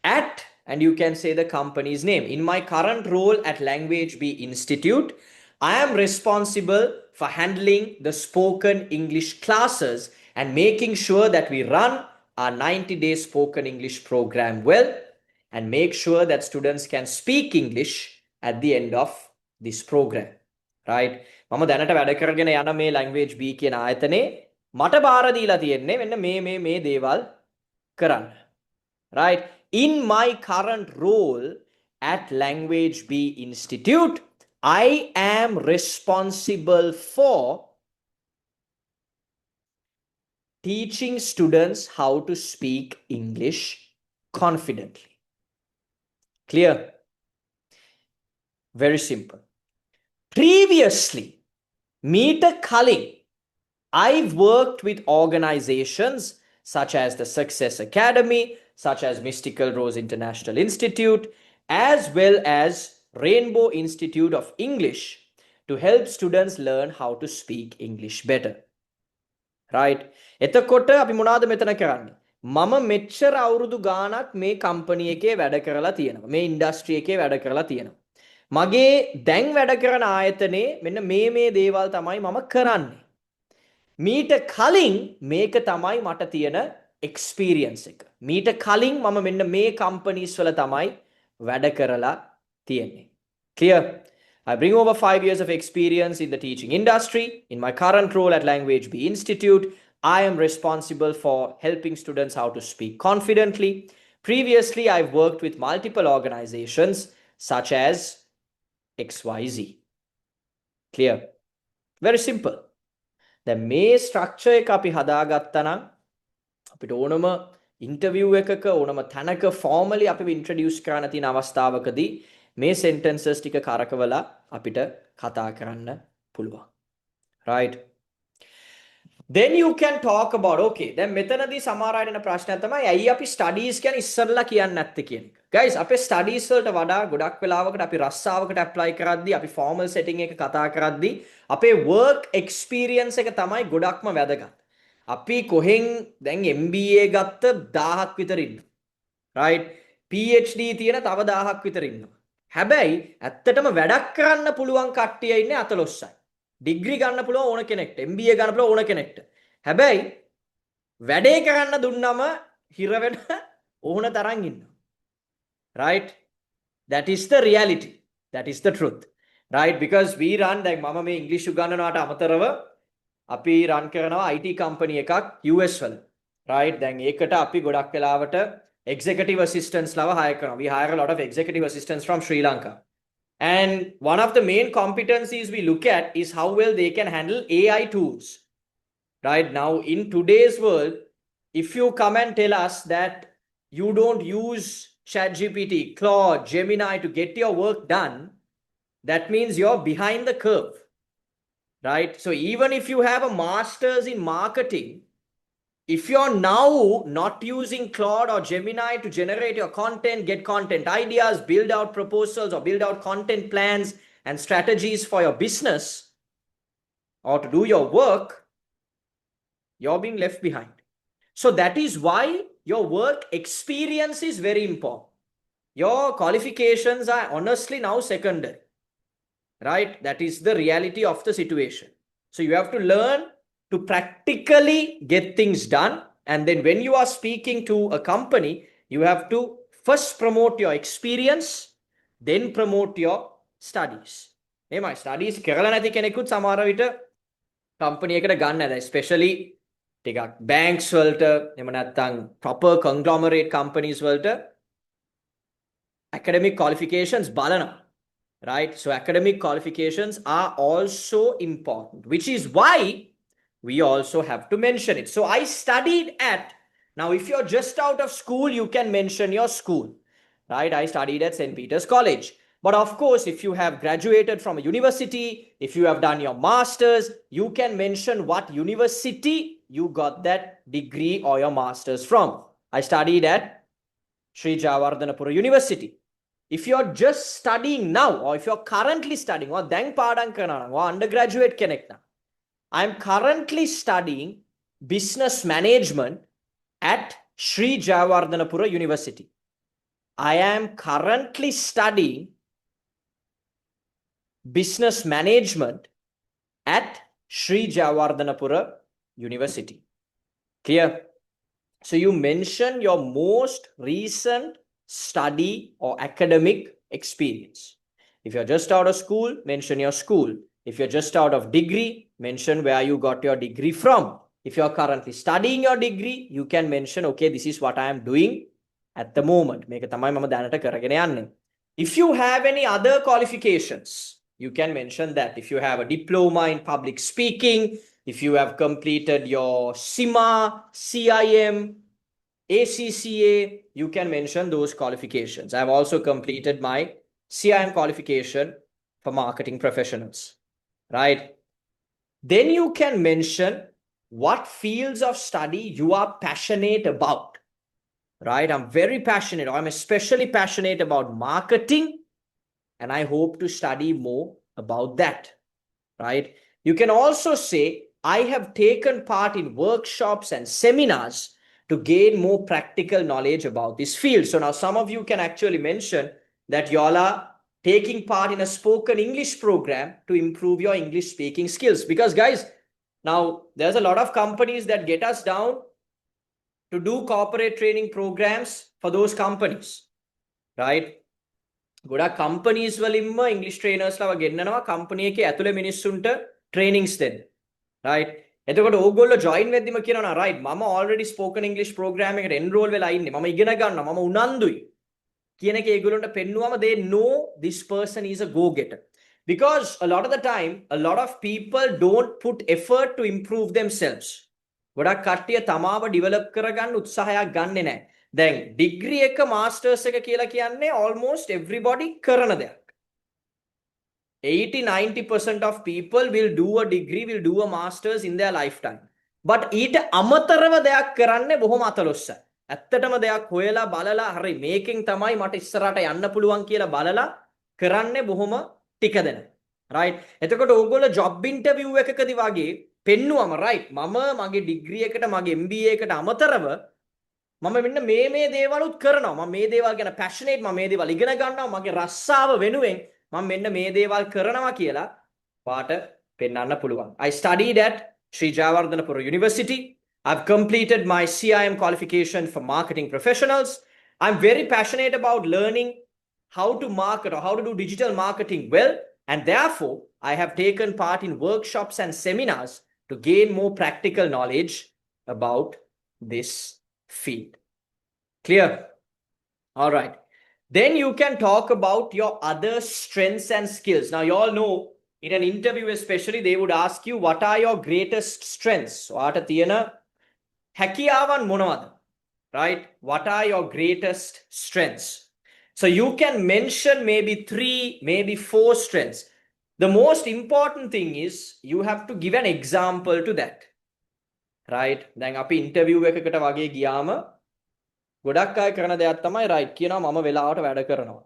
At, and you can say the company's name. In my current role at Language B Institute, I am responsible for handling the spoken English classes and making sure that we run our 90-day spoken English program well and make sure that students can speak English at the end of this program, right? මම දැනට වැඩ කරගෙන යන මේ Language B කියන ආයතනේ මට බාර දීලා තියෙන්නේ මෙන්න මේ දේවල් කරන්න, right? In my current role at Language B Institute, I am responsible for teaching students how to speak English confidently. Clear? Very simple. Previously, මීට කලින් I've worked with organizations such as the Success Academy, such as Mystical Rose International Institute, as well as Rainbow Institute of English to help students learn how to speak English better. Right? එතකොට අපි මොනවද මෙතන කරන්නේ? මම මෙච්චර අවුරුදු ගාණක් මේ කම්පැනි එකේ වැඩ කරලා තියෙනවා. මේ ඉන්ඩස්ට්‍රි එකේ වැඩ කරලා තියෙනවා. මගේ දැන් වැඩ කරන ආයතනයේ මෙන්න මේ දේවල් තමයි මම කරන්නේ. මීට කලින් මේක තමයි මට තියෙන එක්ස්පීරියන්ස් එක. මීට කලින් මම මෙන්න මේ කම්පනීස් වල තමයි වැඩ කරලා තියෙන්නේ. Clear? I bring over 5 years of experience in the teaching industry. In my current role at Language Bee Institute, I am responsible for helping students how to speak confidently. Previously, I've worked with multiple organizations such as XYZ. Clear? Very simple. දැන් මේ structure එක අපි හදාගත්තා නම් අපිට ඕනම interview එකක ඕනම තැනක ෆෝමලි අපිව ඉන්ට්‍රොඩියුස් කරන්න තියෙන අවස්ථාවකදී මේ සෙන්ටෙන්සස් ටික කරකවලා අපිට කතා කරන්න පුළුවන්. Right? Then you can talk about, okay, දැන් මෙතනදී සමහර අයට එන ප්‍රශ්නයක් තමයි ඇයි අපි ස්ටඩීස් කියන්නේ ඉස්සරලා කියන්නේ නැත්තේ කියන එක. Guys, අපේ ස්ටඩීස් වලට වඩා ගොඩක් වෙලාවකට අපි රස්සාවකට ඇප්ලයි කරද්දී අපි ෆෝමල් සෙටින් එක කතා කරද්දී අපේ work experience එක තමයි ගොඩක්ම වැදගත්. අපි කොහෙන් දැන් MBA ගත්ත 1000ක් විතර ඉන්නවා. Right? PhD තියෙන තව 1000ක් විතර ඉන්නවා. හැබැයි ඇත්තටම වැඩක් කරන්න පුළුවන් කට්ටිය ඉන්නේ 14යි. ඩිග්‍රී ගන්න පුළුවන් ඕන කෙනෙක්ට, MBA ගන්න පුළුවන් ඕන කෙනෙක්ට. හැබැයි වැඩේ කරන්න දුන්නම හිර වෙන ඕන තරම් ඉන්නවා. Right? That is the reality. That is the truth. Right? Because we run, දැන් මම මේ ඉංග්‍රීසි උගන්වනවාට අමතරව අපි run කරනවා IT company එකක් US වල. Right? දැන් ඒකට අපි ගොඩක් වෙලාවට executive assistants ලව hire කරනවා. We hire a lot of executive assistants from Sri Lanka. And one of the main competencies we look at is how well they can handle AI tools. Right? Now, in today's world, if you come and tell us that you don't use ChatGPT, Claude, Gemini to get your work done, that means you're behind the curve. Right? So even if you have a master's in marketing, if you're now not using Claude or Gemini to generate your content, get content ideas, build out proposals or build out content plans and strategies for your business or to do your work, you're being left behind. So that is why your work experience is very important. Your qualifications are honestly now secondary. Right? That is the reality of the situation. So you have to learn to practically get things done. And then when you are speaking to a company, you have to first promote your experience, then promote your studies. Hey, my studies කරලා නැති කෙනෙකුත් සමහර විට company එකට ගන්න නැහැ. Especially ටිකක් banks වලට එහෙම නැත්නම් proper conglomerate companies වලට academic qualifications බලනවා. Right? So academic qualifications are also important, which is why we also have to mention it. So I studied at, now if you're just out of school, you can mention your school, right? I studied at St. Peter's College. But of course, if you have graduated from a university, if you have done your master's, you can mention what university you got that degree or your master's from. I studied at Sri Jayawardhanapura University. If you're just studying now, or if you're currently studying, or දැන් පාඩම් කරනවා or undergraduate කෙනෙක් නම්, I'm currently studying business management at Sri Jayawardhanapura University. I am currently studying business management at Sri Jayawardhanapura University. Clear? So you mention your most recent study or academic experience. If you're just out of school, mention your school. If you're just out of degree, mention where you got your degree from. If you're currently studying your degree, you can mention, okay, this is what I am doing at the moment. මේක තමයි මම දැනට කරගෙන යන්නේ. If you have any other qualifications, you can mention that. If you have a diploma in public speaking, if you have completed your CIMA, CIM, ACCA, you can mention those qualifications. I've also completed my CIM qualification for marketing professionals. Right? Then you can mention what fields of study you are passionate about, right? I'm very passionate. I'm especially passionate about marketing, and I hope to study more about that, right? You can also say, I have taken part in workshops and seminars to gain more practical knowledge about this field. So now some of you can actually mention that y'all are taking part in a spoken English program to improve your English speaking skills. Because guys, now there's a lot of companies that get us down to do corporate training programs for those companies, right? ගොඩක් companies වලින්ම English trainers ලව ගෙන්නනවා company එකේ ඇතුලේ මිනිස්සුන්ට trainings දෙන්න, right? එතකොට ඕගොල්ලෝ join වෙද්දිම කියනවා right මම already spoken English program එකට enroll වෙලා ඉන්නේ, මම ඉගෙන ගන්නවා, මම උනන්දුයි කියන එක ඒගොල්ලන්ට පෙන්නුවම they know this person is a go getter. Because a lot of the time a lot of people don't put effort to improve themselves. ගොඩක් කට්ටිය තමාව develop කරගන්න උත්සාහයක් ගන්නෙ නැහැ. දැන් ඩිග්‍රී එක මාස්ටර්ස් එක කියලා කියන්නේ almost everybody කරන දෙයක්. 80-90% of people will do a degree, will do a masters in their lifetime. But ඊට අමතරව දෙයක් කරන්නේ බොහොම අතලොස්සයි. ඇත්තටම දෙයක් හොයලා බලලා හරි මේකෙන් තමයි මට ඉස්සරහට යන්න පුළුවන් කියලා බලලා කරන්නේ බොහොම ටික දෙනෙක්. right? එතකොට ඕගොල්ලෝ job interview එකකදී වගේ පෙන්නුවම right මම මගේ ඩිග්‍රී එකට මගේ MBA එකට අමතරව මම මෙන්න මේ දේවලුත් කරනවා, මම මේ දේවල් ගැන passionate, මම මේ දේවල් ඉගෙන ගන්නවා, මගේ රස්සාව වෙනුවෙන් මම මෙන්න මේ දේවල් කරනවා කියලා පාට පෙන්වන්න පුළුවන්. I studied at Sri Jayawardhanapura University. I've completed my CIM qualification for marketing professionals. I'm very passionate about learning how to market or how to do digital marketing well, and therefore I have taken part in workshops and seminars to gain more practical knowledge about this field. Clear? All right. Then you can talk about your other strengths and skills. Now, you all know in an interview, especially, they would ask you, what are your greatest strengths? What are tiyana හැකියාවන් මොනවද? Right? What are your greatest strengths? So you can mention maybe 3, maybe 4 strengths. The most important thing is you have to give an example to that. right? දැන් අපි interview එකකට වගේ ගියාම ගොඩක් අය කරන දෙයක් තමයි right කියනවා මම වෙලාවට වැඩ කරනවා.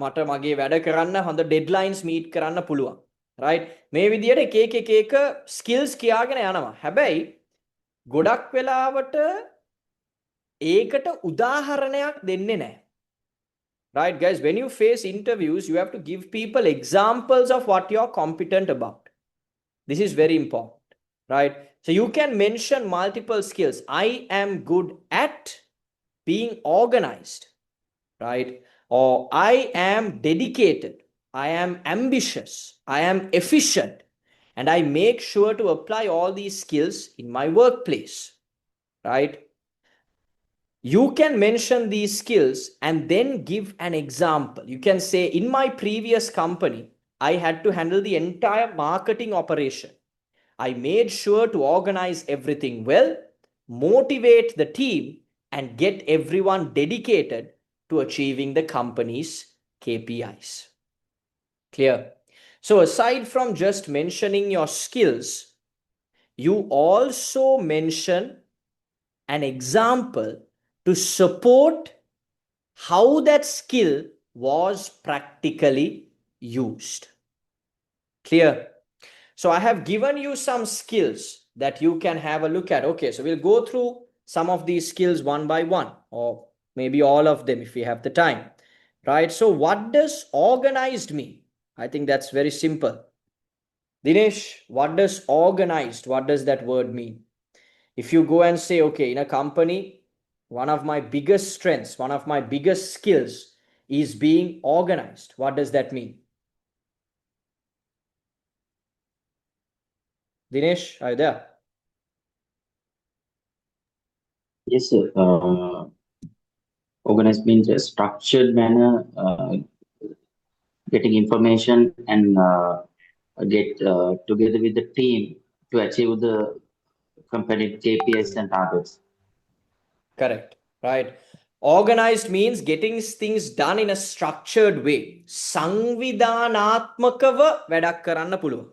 මට මගේ වැඩ කරන්න හොඳ deadlines meet කරන්න පුළුවන්. right? මේ විදියට එක skills කියාගෙන යනවා. හැබැයි ගොඩක් වෙලාවට ඒකට උදාහරණයක් දෙන්නේ නැහැ. right guys, when you face interviews you have to give people examples of what you're competent about. This is very important, right? So you can mention multiple skills. I am good at being organized, right? Or I am dedicated, I am ambitious, I am efficient, and I make sure to apply all these skills in my workplace, right? You can mention these skills and then give an example. You can say, in my previous company, I had to handle the entire marketing operation. I made sure to organize everything well, motivate the team, and get everyone dedicated to achieving the company's KPIs. Clear? So aside from just mentioning your skills, you also mention an example to support how that skill was practically used. Clear? So I have given you some skills that you can have a look at. Okay, so we'll go through some of these skills one by one, or maybe all of them if we have the time. Right? So what does organized mean? I think that's very simple. Dinesh, what does organized, what does that word mean? If you go and say, okay, in a company, one of my biggest strengths, one of my biggest skills is being organized. What does that mean? Dinesh, are you there? Yes, sir. Organized means a structured manner, getting information and get together with the team to achieve the company KPIs and targets. Correct. Right. Organized means getting things done in a structured way. සංවිධානාත්මකව වැඩක් කරන්න පුළුවන්.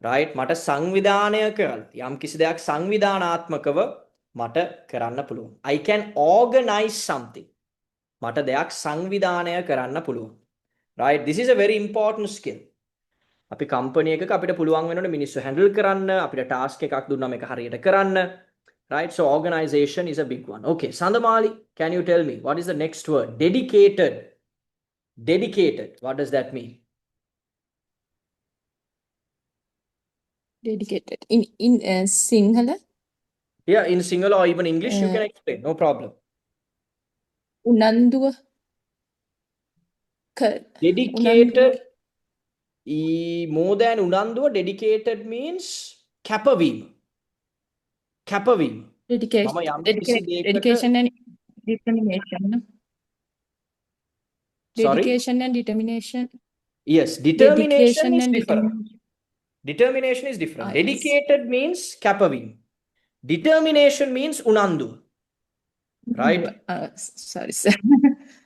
right? මට සංවිධානය කරලා යම් කිසි දෙයක් සංවිධානාත්මකව මට කරන්න පුළුවන්. I can organize something. මට දෙයක් සංවිධානය කරන්න පුළුවන්. right? This is a very important skill. අපි කම්පැනි එකක අපිට පුළුවන් වෙනවනේ මිනිස්සු හැන්ඩල් කරන්න, අපිට ටාස්ක් එකක් දුන්නාම ඒක හරියට කරන්න. right? So organization is a big one. Okay, Sandamali, can you tell me what is the next word? Dedicated. Dedicated. What does that mean? Dedicated. In Sinhala, Yeah, in Sinhala or even English, you can explain. No problem. Unanduwa. Dedicated. More than unanduwa, dedicated means කැපවීම. කැපවීම. Dedication. මම යම් කිසි දෙයකට Dedication and determination. no? Sorry? Dedication and determination. Yes, determination Dedication is and different. determination. Determination is different. Yes. Dedicated means කැපවීම. Determination means unanduwa. Right? Sorry, sir.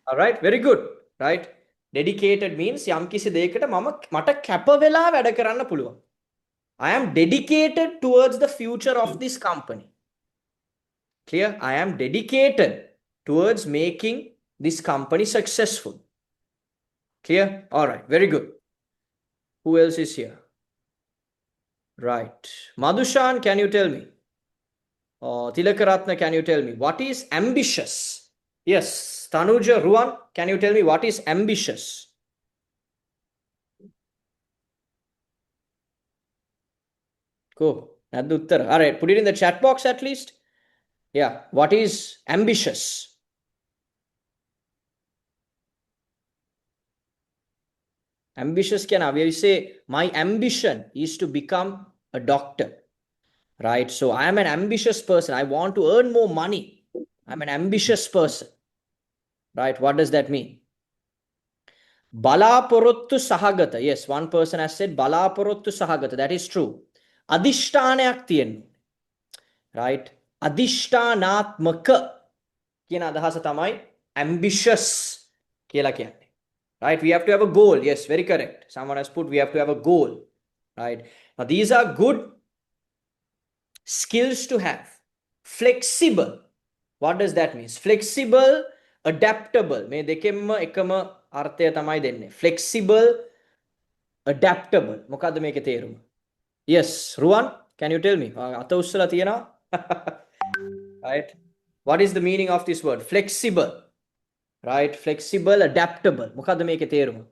All right, very good. Right? Dedicated means යම් කිසි දෙයකට මට කැප වෙලා වැඩ කරන්න පුළුවන්. I am dedicated towards the future of this company. Clear? I am dedicated towards making this company successful. Clear? All right, very good. Who else is here? Right. Madhushan, can you tell me? Tilakaratna, can you tell me what is ambitious? Yes. Tanuja, Ruan, can you tell me what is ambitious? Cool. That's the uttara. All right, put it in the chat box at least. Yeah, what is ambitious? Ambitious can we say my ambition is to become a doctor. Right? So I am an ambitious person. I want to earn more money. I'm an ambitious person. Right? What does that mean? Balaporottu sahagata. Yes, one person has said Balaporottu sahagata. That is true. Adhishtanayak tiyennu. Right? Adhishtanaatmaka කියන අදහස තමයි ambitious කියලා කියන්නේ. Right? We have to have a goal. Yes, very correct. Someone has put we have to have a goal. Right? Now these are good skills to have. Flexible. What does that mean? Flexible, adaptable. මේ දෙකෙන්ම එකම අර්ථය තමයි දෙන්නේ. Flexible, adaptable. මොකද්ද මේකේ තේරුම? Yes, Ruan, can you tell me? අත උස්සලා තියෙනවා. Right? What is the meaning of this word? Flexible. Right? Flexible, adaptable. මොකද්ද මේකේ තේරුම?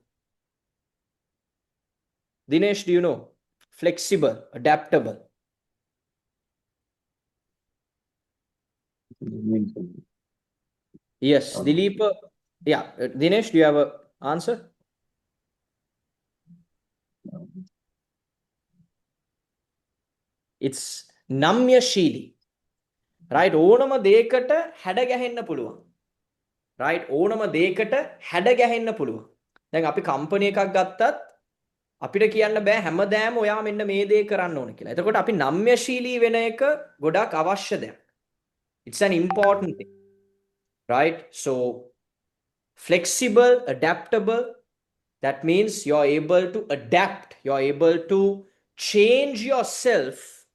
Dinesh, do you know? Flexible, adaptable. Yes, Dilip. Yeah, Dinesh, do you have an answer? It's namyashili. Right? ඕනම දෙයකට හැඩ ගැහෙන්න පුළුවන්. Right? ඕනම දෙයකට හැඩ ගැහෙන්න පුළුවන්. දැන් අපි කම්පැනි එකක් ගත්තත් අපිට කියන්න බෑ හැමදාම ඔයා මෙන්න මේ දේ කරන්න ඕන කියලා. එතකොට අපි නම්‍යශීලී වෙන එක ගොඩක් අවශ්‍ය දෙයක්. It's an important thing. Right? So flexible, adaptable, that means you're able to adapt, you're able to change yourself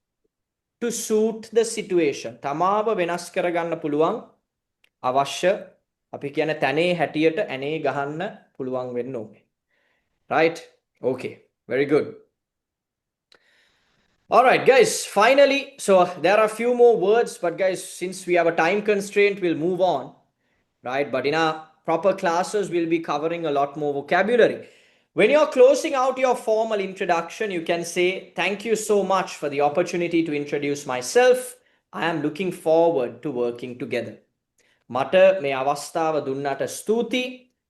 to suit the situation. තමාව වෙනස් කරගන්න පුළුවන් අවශ්‍ය අපි කියන තැනේ හැටියට ඇනේ ගහන්න පුළුවන් වෙන්න ඕනේ. Right? Okay, very good. All right, guys, finally, so there are a few more words, but guys, since we have a time constraint, we'll move on. Right? But in our proper classes, we'll be covering a lot more vocabulary. When you're closing out your formal introduction, you can say, thank you so much for the opportunity to introduce myself. I am looking forward to working together. මට මේ අවස්ථාව දුන්නට ස්තුතියි.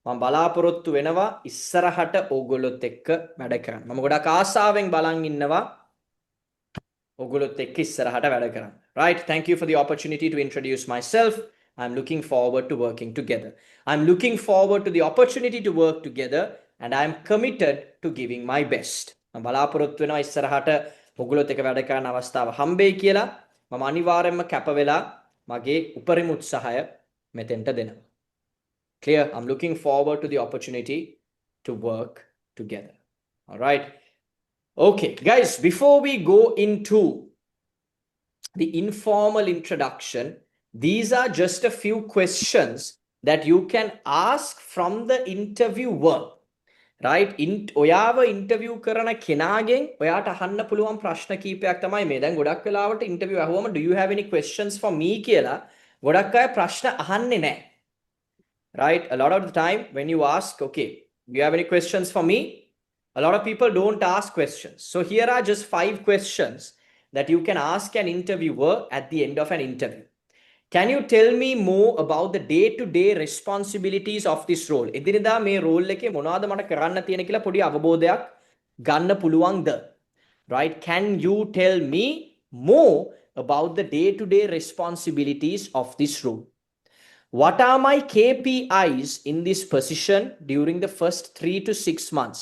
මම බලාපොරොත්තු වෙනවා ඉස්සරහට ඕගොල්ලොත් එක්ක වැඩ කරන්න. මම ගොඩක් ආසාවෙන් බලන් ඉන්නවා ඕගොල්ලොත් එක්ක ඉස්සරහට වැඩ කරන්න. Right? Thank you for the opportunity to introduce myself. I'm looking forward to working together. I'm looking forward to the opportunity to work together and I'm committed to giving my best. මම බලාපොරොත්තු වෙනවා ඉස්සරහට ඕගොල්ලොත් එක්ක වැඩ කරන්න අවස්ථාව හම්බෙයි කියලා. මම අනිවාර්යයෙන්ම කැප වෙලා මගේ උපරිම උත්සාහය මෙතෙන්ට දෙනවා. Clear? I'm looking forward to the opportunity to work together. All right. Okay, guys, before we go into the informal introduction, these are just a few questions that you can ask from the interviewer. Right? ඔයාව interview කරන කෙනාගෙන් ඔයාට අහන්න පුළුවන් ප්‍රශ්න කීපයක් තමයි මේ. දැන් ගොඩක් වෙලාවට interview අහුවම do you have any questions for me කියලා ගොඩක් අය ප්‍රශ්න අහන්නේ නැහැ. Right? A lot of the time when you ask, okay, do you have any questions for me? A lot of people don't ask questions. So here are just 5 questions that you can ask an interviewer at the end of an interview. Can you tell me more about the day-to-day responsibilities of this role? එදිනෙදා මේ roll එකේ මොනවද මට කරන්න තියෙන කියලා පොඩි අවබෝධයක් ගන්න පුළුවන්ද? Right? Can you tell me more about the day-to-day responsibilities of this role? What are my KPIs in this position during the first 3 to 6 months?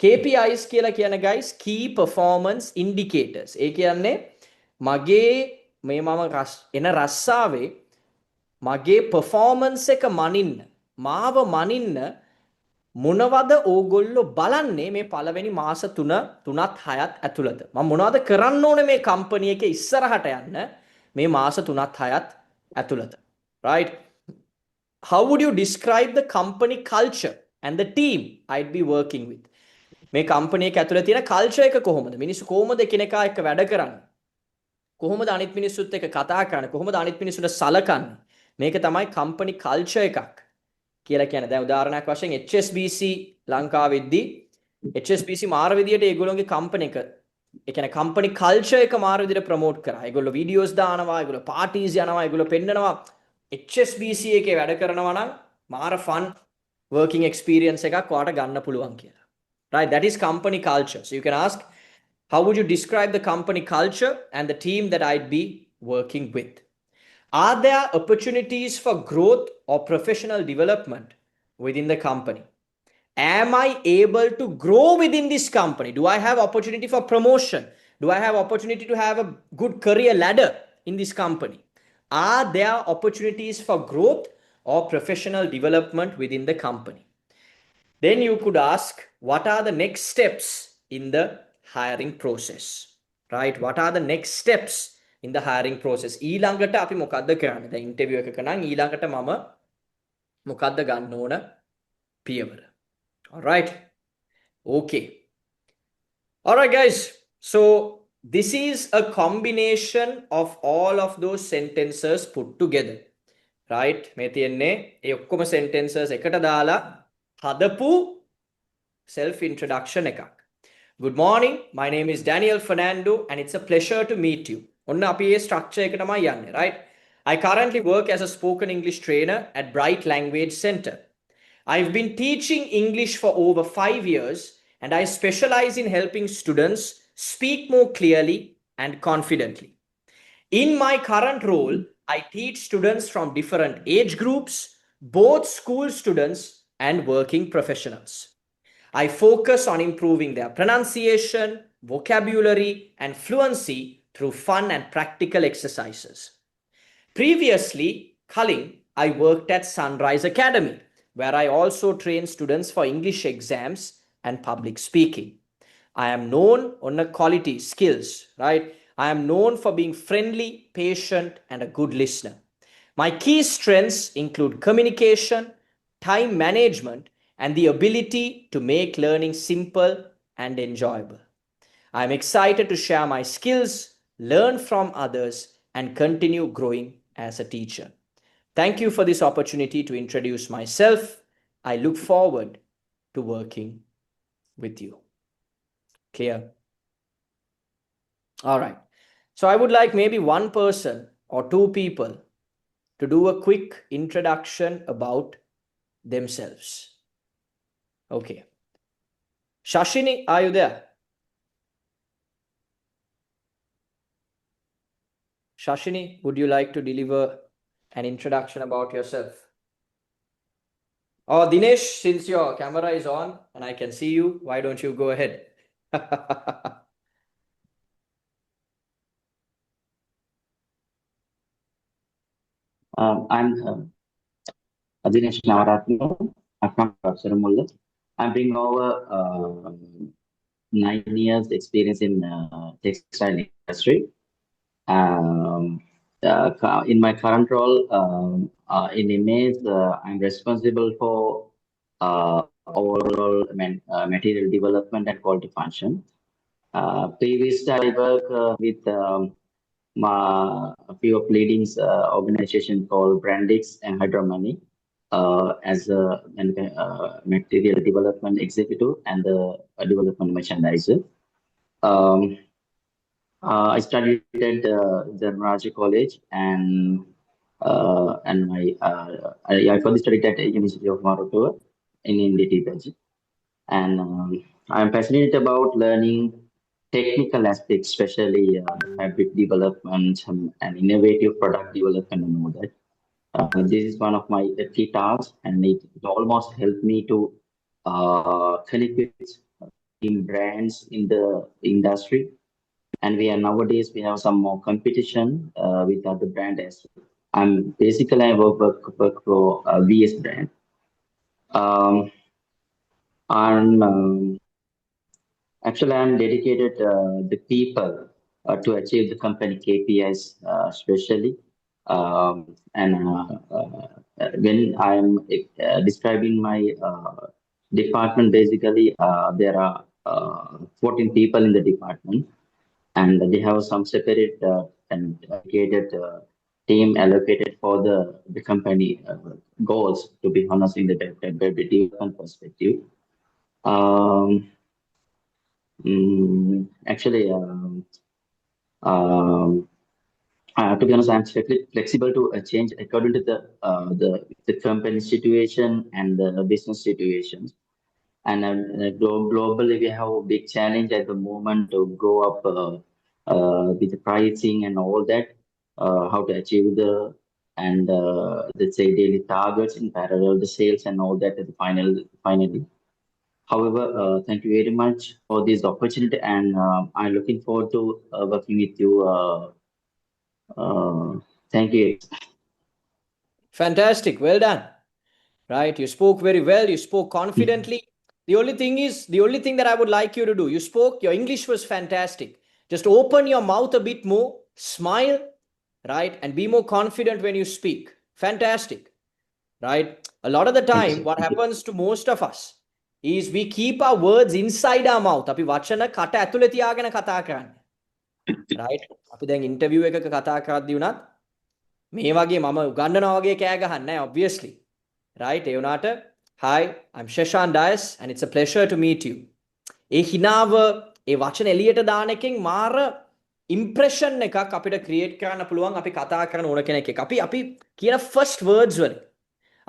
KPIs කියලා කියන guys key performance indicators. ඒ කියන්නේ මගේ මේ මම එන රස්සාවේ මගේ performance එක මනින්න මාව මනින්න මොනවද ඕගොල්ලෝ බලන්නේ මේ පළවෙනි මාස 3ත් 6ත් ඇතුළත මම මොනවද කරන්න ඕනේ මේ කම්පැනි එකේ ඉස්සරහට යන්න මේ මාස 3ත් 6ත් ඇතුළත. Right? How would you describe the company culture and the team I'd be working with? මේ කම්පැනි එක ඇතුළේ තියෙන කල්චර් එක කොහොමද? මිනිස්සු කොහොමද එකිනෙකා එක්ක වැඩ කරන්නේ? කොහොමද අනිත් මිනිස්සුත් එක්ක කතා කරන්නේ? කොහොමද අනිත් මිනිස්සුන්ට සලකන්නේ? මේක තමයි කම්පැනි කල්චර් එකක් කියලා කියන්නේ. දැන් උදාහරණයක් වශයෙන් HSBC ලංකාවෙද්දී HSBC මාර විදියට ඒගොල්ලෝගේ කම්පැනි එක ඒ කියන්නේ කම්පැනි කල්චර් එක මාර විදියට ප්‍රොමෝට් කරා. ඒගොල්ලෝ වීඩියෝස් දානවා, ඒගොල්ලෝ පාටිස් යනවා, ඒගොල්ලෝ පෙන්නනවා HSBC එකේ වැඩ කරනවා නම් මාර ෆන් working experience එකක් ඔයාලට ගන්න පුළුවන් කියලා. Right? That is company culture. So you can ask, how would you describe the company culture and the team that I'd be working with? Are there opportunities for growth or professional development within the company? Am I able to grow within this company? Do I have opportunity for promotion? Do I have opportunity to have a good career ladder in this company? Are there opportunities for growth or professional development within the company? Then you could ask, what are the next steps in the hiring process? Right? What are the next steps in the hiring process? ඊළඟට අපි මොකද්ද කරන්නේ? දැන් interview එකක නම් ඊළඟට මම මොකද්ද ගන්න ඕන පියවර? All right? Okay. All right, guys. So this is a combination of all of those sentences put together. Right? මේ තියෙන්නේ ඒ ඔක්කොම sentences එකට දාලා හදපු self introduction එකක්. Good morning, my name is Daniel Fernando and it's a pleasure to meet you. ඔන්න අපි මේ structure එක තමයි යන්නේ, right? I currently work as a spoken English trainer at Bright Language Center. I've been teaching English for over 5 years and I specialize in helping students speak more clearly and confidently. In my current role, I teach students from different age groups, both school students and working professionals. I focus on improving their pronunciation, vocabulary, and fluency through fun and practical exercises. Previously, Culling, I worked at Sunrise Academy, where I also train students for English exams and public speaking. I am known on the quality skills, right? I am known for being friendly, patient, and a good listener. My key strengths include communication, time management, and the ability to make learning simple and enjoyable. I'm excited to share my skills, learn from others, and continue growing as a teacher. Thank you for this opportunity to introduce myself. I look forward to working with you. Clear? All right. So I would like maybe one person or two people to do a quick introduction about themselves. Okay. Shashini, are you there? Shashini, would you like to deliver an introduction about yourself? Oh, Dinesh, since your camera is on and I can see you, why don't you go ahead? I'm Dinesh Navaratna. I'm from Battaramulla. I bring over 9 years experience in textile industry. Um, in my current role in Image, I'm responsible for overall material development and quality function. Previously, I work with a few of leading organization called Brandix and Hydromoney as a material development executive and the development merchandiser. Um, I studied at the Raja College and I further studied at the University of Morocco in India. And I'm passionate about learning technical aspects, especially fabric development and innovative product development and all that. This is one of my key tasks, and it almost helped me to connect with brands in the industry. And nowadays we have some more competition with other brand as well. I work for VS brand. Um, and Actually, I'm dedicated the people to achieve the company KPIs, especially. When I'm describing my department, basically, there are 14 people in the department, and they have some separate and dedicated team allocated for the company goals, to be honest, in the development perspective. Um, Actually, um, to be honest, I'm flexible to change according to the company situation and the business situations. And globally, we have a big challenge at the moment to go up with the pricing and all that, how to achieve and let's say daily targets in parallel the sales and all that at the finally. However, thank you very much for this opportunity, and I'm looking forward to working with you. Thank you. Fantastic. Well done. Right. You spoke very well. You spoke confidently. The only thing that I would like you to do, your English was fantastic. Just open your mouth a bit more, smile, right? And be more confident when you speak. Fantastic. Right. A lot of the time, what happens to most of us is we keep our words inside our mouth. අපි වචන කට ඇතුලේ තියාගෙන කතා කරන්නේ. Right? අපි දැන් interview එකක කතා කරද්දී උනත් මේ වගේ මම උගන්වනවා වගේ කෑ ගහන්නේ නැහැ obviously. Right? ඒ උනාට hi, I'm Shashan Dias and it's a pleasure to meet you. ඒ හිනාව ඒ වචන එළියට දාන එකෙන් මාර ඉම්ප්‍රෙෂන් එකක් අපිට ක්‍රියේට් කරන්න පුළුවන් අපි කතා කරන ඕන කෙනෙක් එක්ක. අපි කියන first words වලින්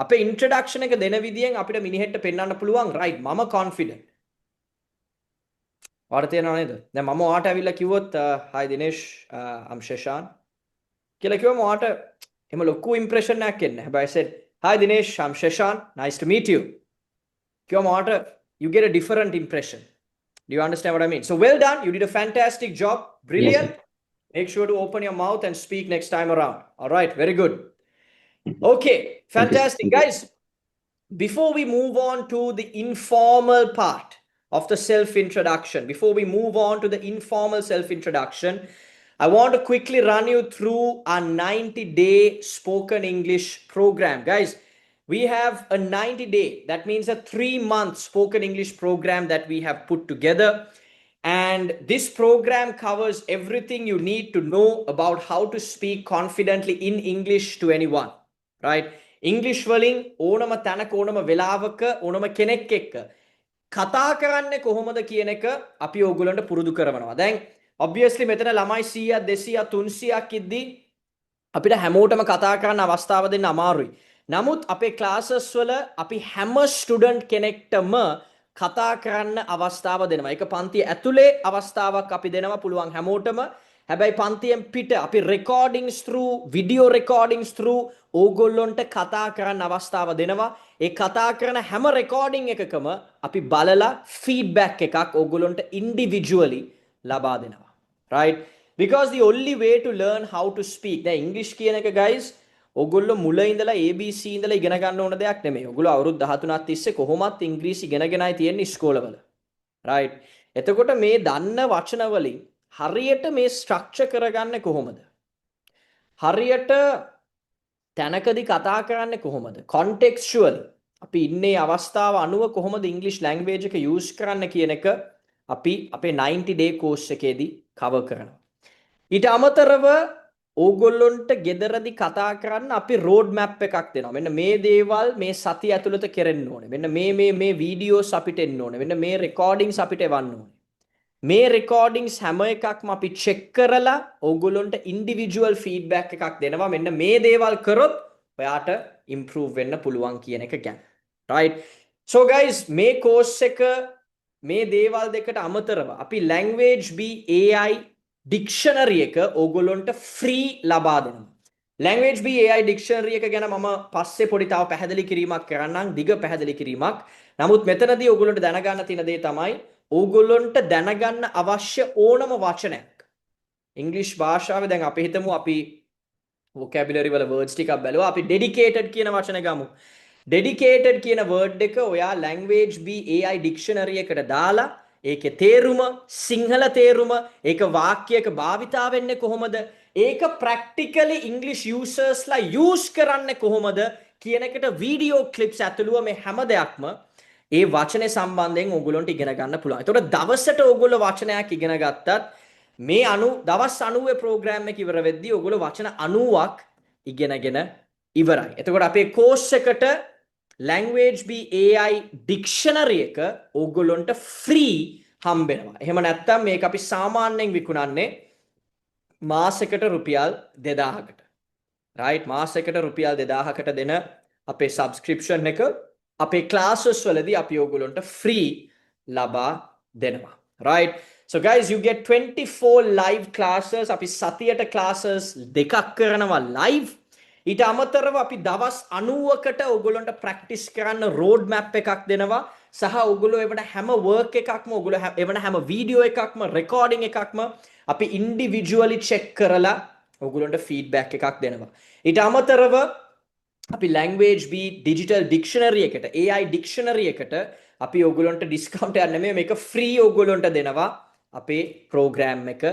අපේ ඉන්ට්‍රොඩක්ෂන් එක දෙන විදියෙන් අපිට මිනිහෙට පෙන්වන්න පුළුවන් right මම confident. ඔයාලට තේරෙනව නේද? දැන් මම ඔයාට ඇවිල්ලා කිව්වොත් hi Dinesh, I'm Shashan කියලා කිව්වම ඔයාට එහෙම ලොකු ඉම්ප්‍රෙෂන් එකක් එන්නේ නැහැ. හැබැයි I said hi Dinesh, I'm Shashan, nice to meet you. කිව්වම ඔයාට you get a different impression. Do you understand what I mean? So well done, you did a fantastic job, brilliant. Yes. Make sure to open your mouth and speak next time around. All right, very good. Okay, fantastic. Guys, before we move on to the informal part of the self-introduction, I want to quickly run you through our 90-day spoken English program. Guys, we have a 90-day, that means a 3-month spoken English program that we have put together. And this program covers everything you need to know about how to speak confidently in English to anyone. Right? English වලින් ඕනම තැනක ඕනම වෙලාවක ඕනම කෙනෙක් එක්ක කතා කරන්නේ කොහොමද කියන එක අපි ඕගොල්ලන්ට පුරුදු කරනවා. දැන් obviously මෙතන ළමයි 100ක් 200ක් 300ක් ඉද්දි අපිට හැමෝටම කතා කරන්න අවස්ථාව දෙන්න අමාරුයි. නමුත් අපේ classes වල අපි හැම student කෙනෙක්ටම කතා කරන්න අවස්ථාව දෙනවා. ඒක පන්තිය ඇතුලේ අවස්ථාවක් අපි දෙනවා පුළුවන් හැමෝටම. හැබැයි පන්තියෙන් පිට අපි recordings through, video recordings through ඕගොල්ලොන්ට කතා කරන්න අවස්ථාව දෙනවා. ඒ කතා කරන හැම recording එකකම අපි බලලා feedback එකක් ඕගොල්ලොන්ට individually ලබා දෙනවා. Right? Because the only way to learn how to speak, the English කියන එක guys, ඕගොල්ලෝ මුල ඉඳලා ABC ඉඳලා ඉගෙන ගන්න ඕන දෙයක් නෙමෙයි. ඕගොල්ලෝ අවුරුදු 13ක් තිස්සේ කොහොමත් ඉංග්‍රීසි ඉගෙනගෙනයි තියෙන්නේ ඉස්කෝලවල. right? එතකොට මේ දන්න වචන වලින් හරියට මේ ස්ට්‍රක්චර් කරගන්නේ කොහොමද? හරියට තැනකදී කතා කරන්නේ කොහොමද? contextually අපි ඉන්නේ අවස්ථාව අනුව කොහොමද ඉංග්‍රීසි ලැන්ග්වේජ් එක යූස් කරන්න කියන එක අපි අපේ 90 day course එකේදී cover කරනවා. ඊට අමතරව ඕගොල්ලොන්ට ගෙදරදී කතා කරන්න අපි road map එකක් දෙනවා. මෙන්න මේ දේවල් මේ සතිය ඇතුළත කෙරෙන්න ඕනේ. මෙන්න මේ වීඩියෝස් අපිට එන්න ඕනේ. මෙන්න මේ recordings අපිට එවන්න ඕනේ. මේ recordings හැම එකක්ම අපි check කරලා ඕගොල්ලොන්ට individual feedback එකක් දෙනවා. මෙන්න මේ දේවල් කරොත් ඔයාට improve වෙන්න පුළුවන් කියන එක ගැන. right? So guys මේ course එක මේ දේවල් දෙකට අමතරව අපි language B AI dictionary එක ඕගොල්ලොන්ට free ලබා දෙනවා. language B AI dictionary එක ගැන මම පස්සේ පොඩි තව පැහැදිලි කිරීමක් කරන්නම්, දිග පැහැදිලි කිරීමක්. නමුත් මෙතනදී ඕගොල්ලොන්ට දැනගන්න තියෙන දේ තමයි ඕගොල්ලොන්ට දැනගන්න අවශ්‍ය ඕනම වචනයක් ඉංග්‍රීසි භාෂාවේ දැන් අපි හිතමු අපි vocabulary වල words ටිකක් බැලුවා. අපි dedicated කියන වචනේ ගමු. dedicated කියන word එක ඔයා language B AI dictionary එකට දාලා ඒකේ තේරුම, සිංහල තේරුම, ඒක වාක්‍යයක භාවිතා වෙන්නේ කොහොමද? ඒක practically English users ලා use කරන්නේ කොහොමද කියන එකට video clips ඇතුළුව මේ හැම දෙයක්ම ඒ වචනේ සම්බන්ධයෙන් ඕගොල්ලන්ට ඉගෙන ගන්න පුළුවන්. ඒතකොට දවසට ඕගොල්ලෝ වචනයක් ඉගෙන ගත්තත් මේ දවස් 90 ප්‍රෝග්‍රෑම් එක ඉවර වෙද්දී ඕගොල්ලෝ වචන 90ක් ඉගෙනගෙන ඉවරයි. එතකොට අපේ කෝස් එකට language B AI dictionary එක ඕගොල්ලොන්ට free හම්බෙනවා. එහෙම නැත්නම් මේක අපි සාමාන්‍යයෙන් විකුණන්නේ මාසෙකට රුපියල් 2000කට. right? මාසෙකට රුපියල් 2000කට දෙන අපේ subscription එක අපේ classes වලදී අපි ඕගොල්ලොන්ට free ලබා දෙනවා. right? So guys, you get 24 live classes. අපි සතියට classes දෙකක් කරනවා live. ඊට අමතරව අපි දවස් 90කට ඕගොල්ලන්ට practice කරන්න road map එකක් දෙනවා. සහ ඕගොල්ලෝ එවන හැම work එකක්ම ඕගොල්ලෝ එවන හැම video එකක්ම recording එකක්ම අපි individually check කරලා ඕගොල්ලන්ට feedback එකක් දෙනවා. ඊට අමතරව අපි language B digital dictionary එකට AI dictionary එකට අපි ඕගොල්ලන්ට discount එකක් නෙමෙයි මේක free ඕගොල්ලන්ට දෙනවා අපේ program එක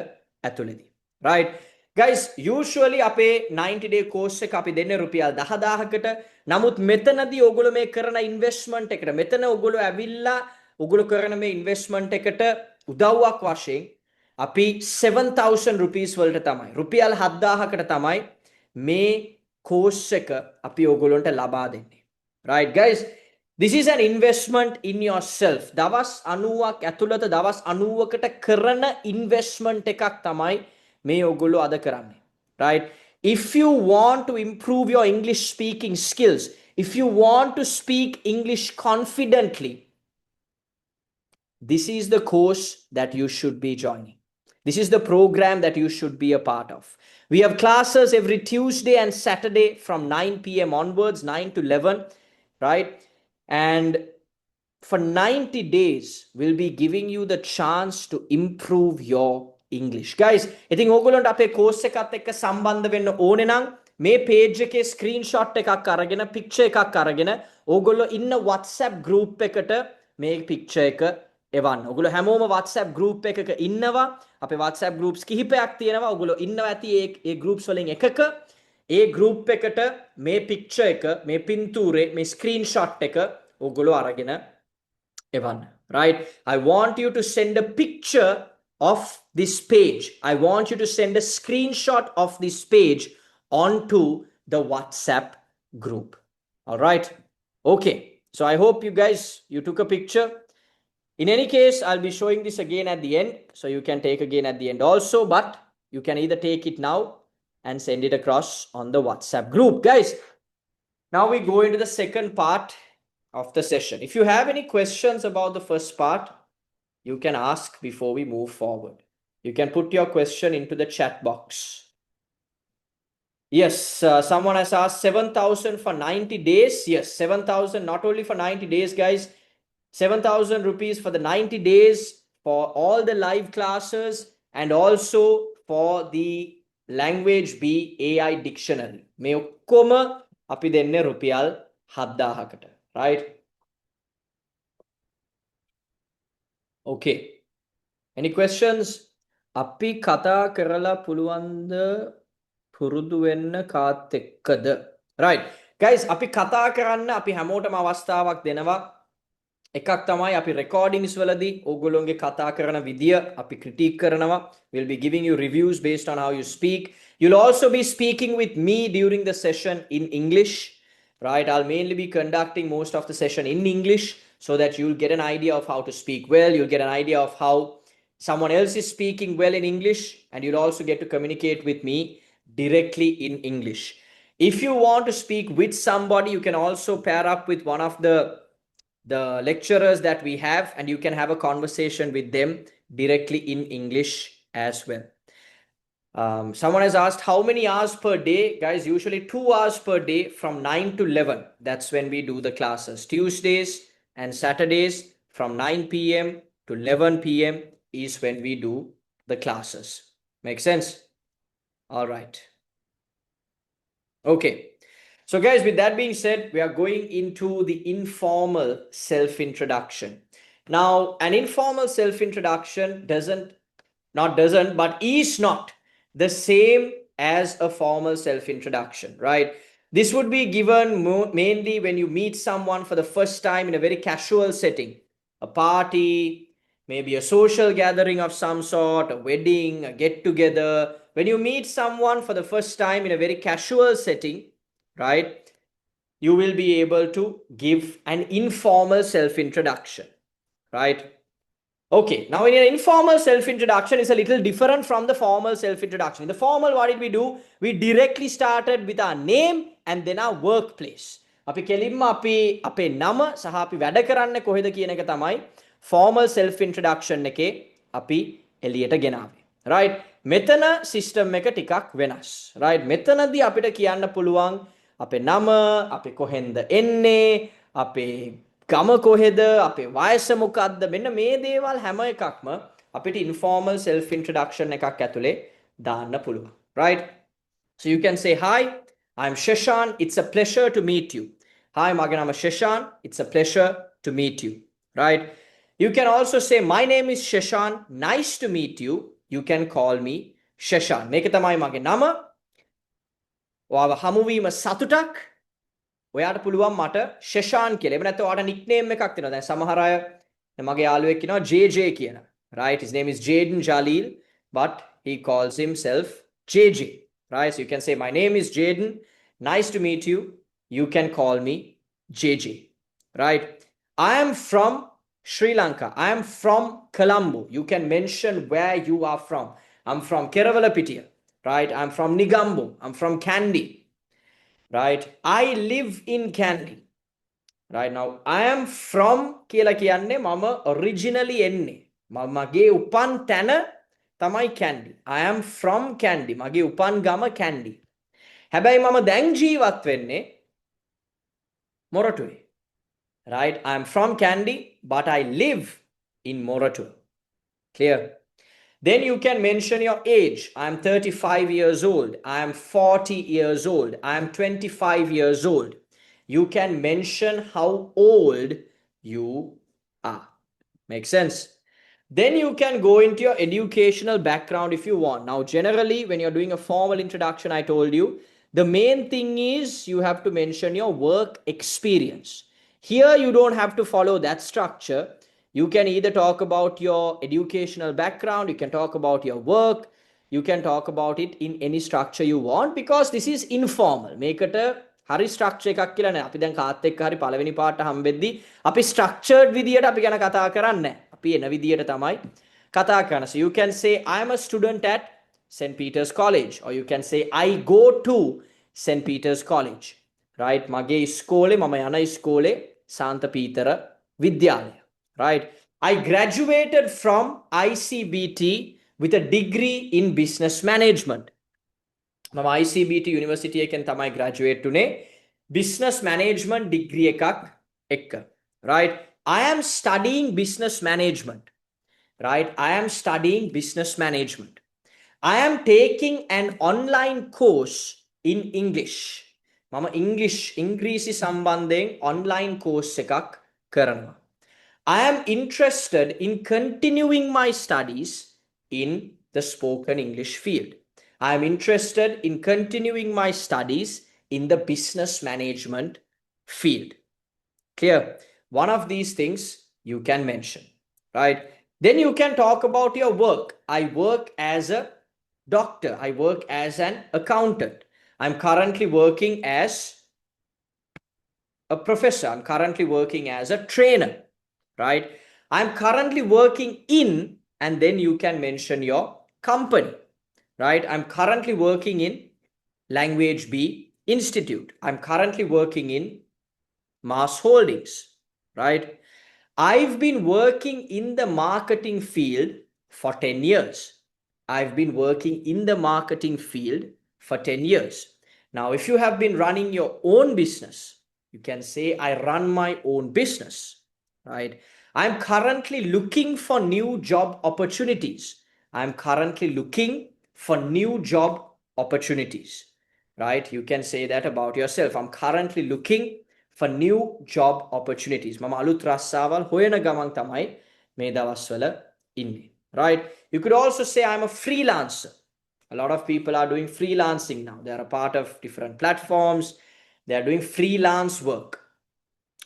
ඇතුළේදී. right? guys usually අපේ 90 day course එක අපි දෙන්නේ රුපියල් 10000කට. නමුත් මෙතනදී ඕගොල්ලෝ මේ කරන investment එකට මෙතන ඕගොල්ලෝ ඇවිල්ලා ඕගොල්ලෝ කරන මේ investment එකට උදව්වක් වශයෙන් අපි 7000 rupees වලට තමයි රුපියල් 7000කට තමයි මේ course එක අපි ඕගොල්ලන්ට ලබා දෙන්නේ. right guys, this is an investment in yourself. දවස් 90ක් ඇතුළත දවස් 90කට කරන investment එකක් තමයි මේ ඕගොල්ලෝ අද කරන්නේ. right? If you want to improve your English speaking skills, if you want to speak English confidently, this is the course that you should be joining. This is the program that you should be a part of. We have classes every Tuesday and Saturday from 9 p.m. onwards, 9 to 11, right? And for 90 days, we'll be giving you the chance to improve your English. Guys, ඉතින් ඕගොල්ලන්ට අපේ course එකත් එක්ක සම්බන්ධ වෙන්න ඕනේ නම් මේ page එකේ screenshot එකක් අරගෙන picture එකක් අරගෙන ඕගොල්ලෝ ඉන්න WhatsApp group එකට මේ picture එක එවන්න. ඕගොල්ලෝ හැමෝම WhatsApp group එකක ඉන්නවා. අපේ WhatsApp groups කිහිපයක් තියෙනවා. ඕගොල්ලෝ ඉන්නවා ඇති ඒ groups වලින් එකක ඒ group එකට මේ picture එක, මේ පින්තූරේ, මේ screenshot එක ඕගොල්ලෝ අරගෙන එවන්න. Right? I want you to send a picture of this page. I want you to send a screenshot of this page onto the WhatsApp group. All right? Okay. So I hope you guys, you took a picture. In any case, I'll be showing this again at the end. So you can take again at the end also, but you can either take it now and send it across on the WhatsApp group. Guys, now we go into the second part of the session. If you have any questions about the first part, you can ask before we move forward. You can put your question into the chat box. Yes, someone has asked 7,000 for 90 days. Yes, 7,000 not only for 90 days, guys. 7,000 rupees for the 90 days for all the live classes and also for the language B AI dictionary මේ ඔක්කොම අපි දෙන්නේ රුපියල් 7000කට right okay any questions අපි කතා කරලා පුළුවන්ද පුරුදු වෙන්න කාත් එක්කද right guys අපි කතා කරන්න අපි හැමෝටම අවස්ථාවක් දෙනවා එකක් තමයි අපි recordings වලදී ඕගොල්ලෝගේ කතා කරන විදිය අපි critique කරනවා we'll be giving you reviews based on how you speak you'll also be speaking with me during the session in English right I'll mainly be conducting most of the session in English so that you'll get an idea of how to speak well you'll get an idea of how someone else is speaking well in English and you'll also get to communicate with me directly in English if you want to speak with somebody you can also pair up with one of the lecturers that we have and you can have a conversation with them directly in English as well. Someone has asked how many hours per day? Guys, usually 2 hours per day from 9 to 11. That's when we do the classes. Tuesdays and Saturdays from 9 p.m. to 11 p.m. is when we do the classes. Make sense? All right. Okay. So guys, with that being said, we are going into the informal self-introduction. Now, an informal self-introduction but is not the same as a formal self-introduction, right? This would be given mainly when you meet someone for the first time in a very casual setting, a party, maybe a social gathering of some sort, a wedding, a get-together. When you meet someone for the first time in a very casual setting, right, you will be able to give an informal self-introduction, right? Okay, now in an informal self-introduction is a little different from the formal self-introduction. In the formal, what did we do? We directly started with our name and then our workplace. අපි කෙලින්ම අපි අපේ නම සහ අපි වැඩ කරන්නේ කොහෙද කියන එක තමයි formal self-introduction එකේ අපි එළියට ගෙනාවේ. right? මෙතන system එක ටිකක් වෙනස්. right? මෙතනදී අපිට කියන්න පුළුවන් අපේ නම, අපි කොහෙන්ද එන්නේ, අපේ ගම කොහෙද, අපේ වයස මොකක්ද, මෙන්න මේ දේවල් හැම එකක්ම අපිට informal self introduction එකක් ඇතුලේ දාන්න පුළුවන්. right? So you can say hi, I'm Sheshan, it's a pleasure to meet you. Hi, මගේ නම Sheshan, it's a pleasure to meet you. right? You can also say my name is Sheshan, nice to meet you. You can call me Sheshan. මේක තමයි මගේ නම. ඔයාව හමුවීම සතුටක්. ඔයාට පුළුවන් මට Sheshan කියලා. එහෙම නැත්නම් ඔයාට nickname එකක් තියෙනවා. දැන් සමහර අය මගේ යාළුවෙක් ඉන්නවා JJ කියලා. right? His name is Jaden Jalil, but he calls himself JJ. right? So you can say my name is Jaden, nice to meet you. You can call me JJ. right? I am from Sri Lanka. I am from Colombo. You can mention where you are from. I'm from Keravalapitia. right? I'm from Nigambo. I'm from Kandy. right? I live in Kandy. right? Now, I am from කියලා කියන්නේ මම originally එන්නේ. මගේ උපන් තැන තමයි Kandy. I am from Kandy. මගේ උපන් ගම Kandy. හැබැයි මම දැන් ජීවත් වෙන්නේ මොරටුවේ. right? I am from Kandy, but I live in Moratuwa. Clear? Then you can mention your age. I am 35 years old. I am 40 years old. I am 25 years old. You can mention how old you are. Make sense? Then you can go into your educational background if you want. Now, generally, when you're doing a formal introduction, I told you, the main thing is you have to mention your work experience. Here, you don't have to follow that structure. You can either talk about your educational background, you can talk about your work, you can talk about it in any structure you want because this is informal. මේකට හරි structure එකක් කියලා නෑ. අපි දැන් කාත් එක්ක හරි පළවෙනි පාට හම්බෙද්දී අපි structured විදියට අපි ගැන කතා කරන්නේ නෑ. අපි එන විදියට තමයි කතා කරන්නේ. So you can say I am a student at St. Peter's College or you can say I go to St. Peter's College. right? මගේ ඉස්කෝලේ මම යන ඉස්කෝලේ සාන්ත පීතර විද්‍යාලය. right? I graduated from ICBT with a degree in business management. මම ICBT University එකෙන් තමයි graduate උනේ business management degree එකක් එක්ක. right? I am studying business management. right? I am studying business management. I am taking an online course in English. මම ඉංග්‍රීසි සම්බන්ධයෙන් online course එකක් කරනවා. I am interested in continuing my studies in the spoken English field. I am interested in continuing my studies in the business management field. Clear? One of these things you can mention, right? Then you can talk about your work. I work as a doctor. I work as an accountant. I'm currently working as a professor. I'm currently working as a trainer, right? I'm currently working in, and then you can mention your company, right? I'm currently working in Language B Institute. I'm currently working in Mars Holdings, right? I've been working in the marketing field for 10 years. I've been working in the marketing field for 10 years. Now, if you have been running your own business, you can say, I run my own business, right? I'm currently looking for new job opportunities. I'm currently looking for new job opportunities, right? You can say that about yourself. I'm currently looking for new job opportunities. මම අලුත් රස්සාවල් හොයන ගමන් තමයි මේ දවස්වල ඉන්නේ, right? You could also say I'm a freelancer. A lot of people are doing freelancing now. They are a part of different platforms. They are doing freelance work.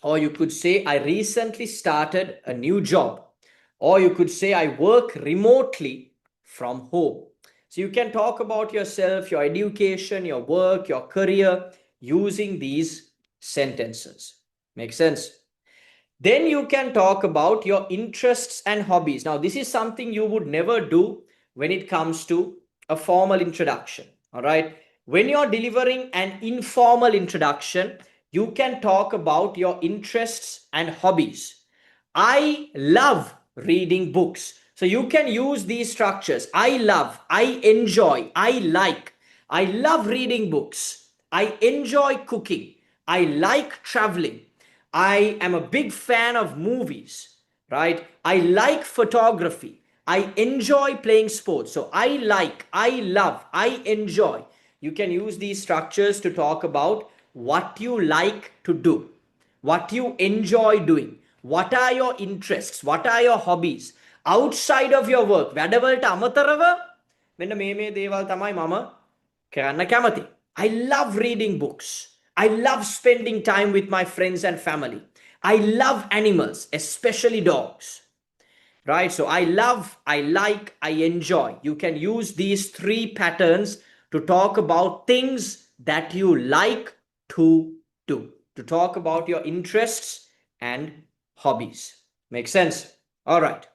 Or you could say I recently started a new job. Or you could say I work remotely from home. So you can talk about yourself, your education, your work, your career using these sentences. Make sense? Then you can talk about your interests and hobbies. Now, this is something you would never do when it comes to a formal introduction. All right. When you're delivering an informal introduction, you can talk about your interests and hobbies. I love reading books. So you can use these structures. I love, I enjoy, I like. I love reading books. I enjoy cooking. I like traveling. I am a big fan of movies, right? I like photography. I enjoy playing sports. So I like, I love, I enjoy. You can use these structures to talk about what you like to do, what you enjoy doing, what are your interests, what are your hobbies outside of your work. වැඩවලට අමතරව මෙන්න මේ දේවල් තමයි මම කරන්න කැමති. I love reading books. I love spending time with my friends and family. I love animals, especially dogs. Right? So I love, I like, I enjoy. You can use these 3 patterns to talk about things that you like to do, to talk about your interests and hobbies. Make sense? All right.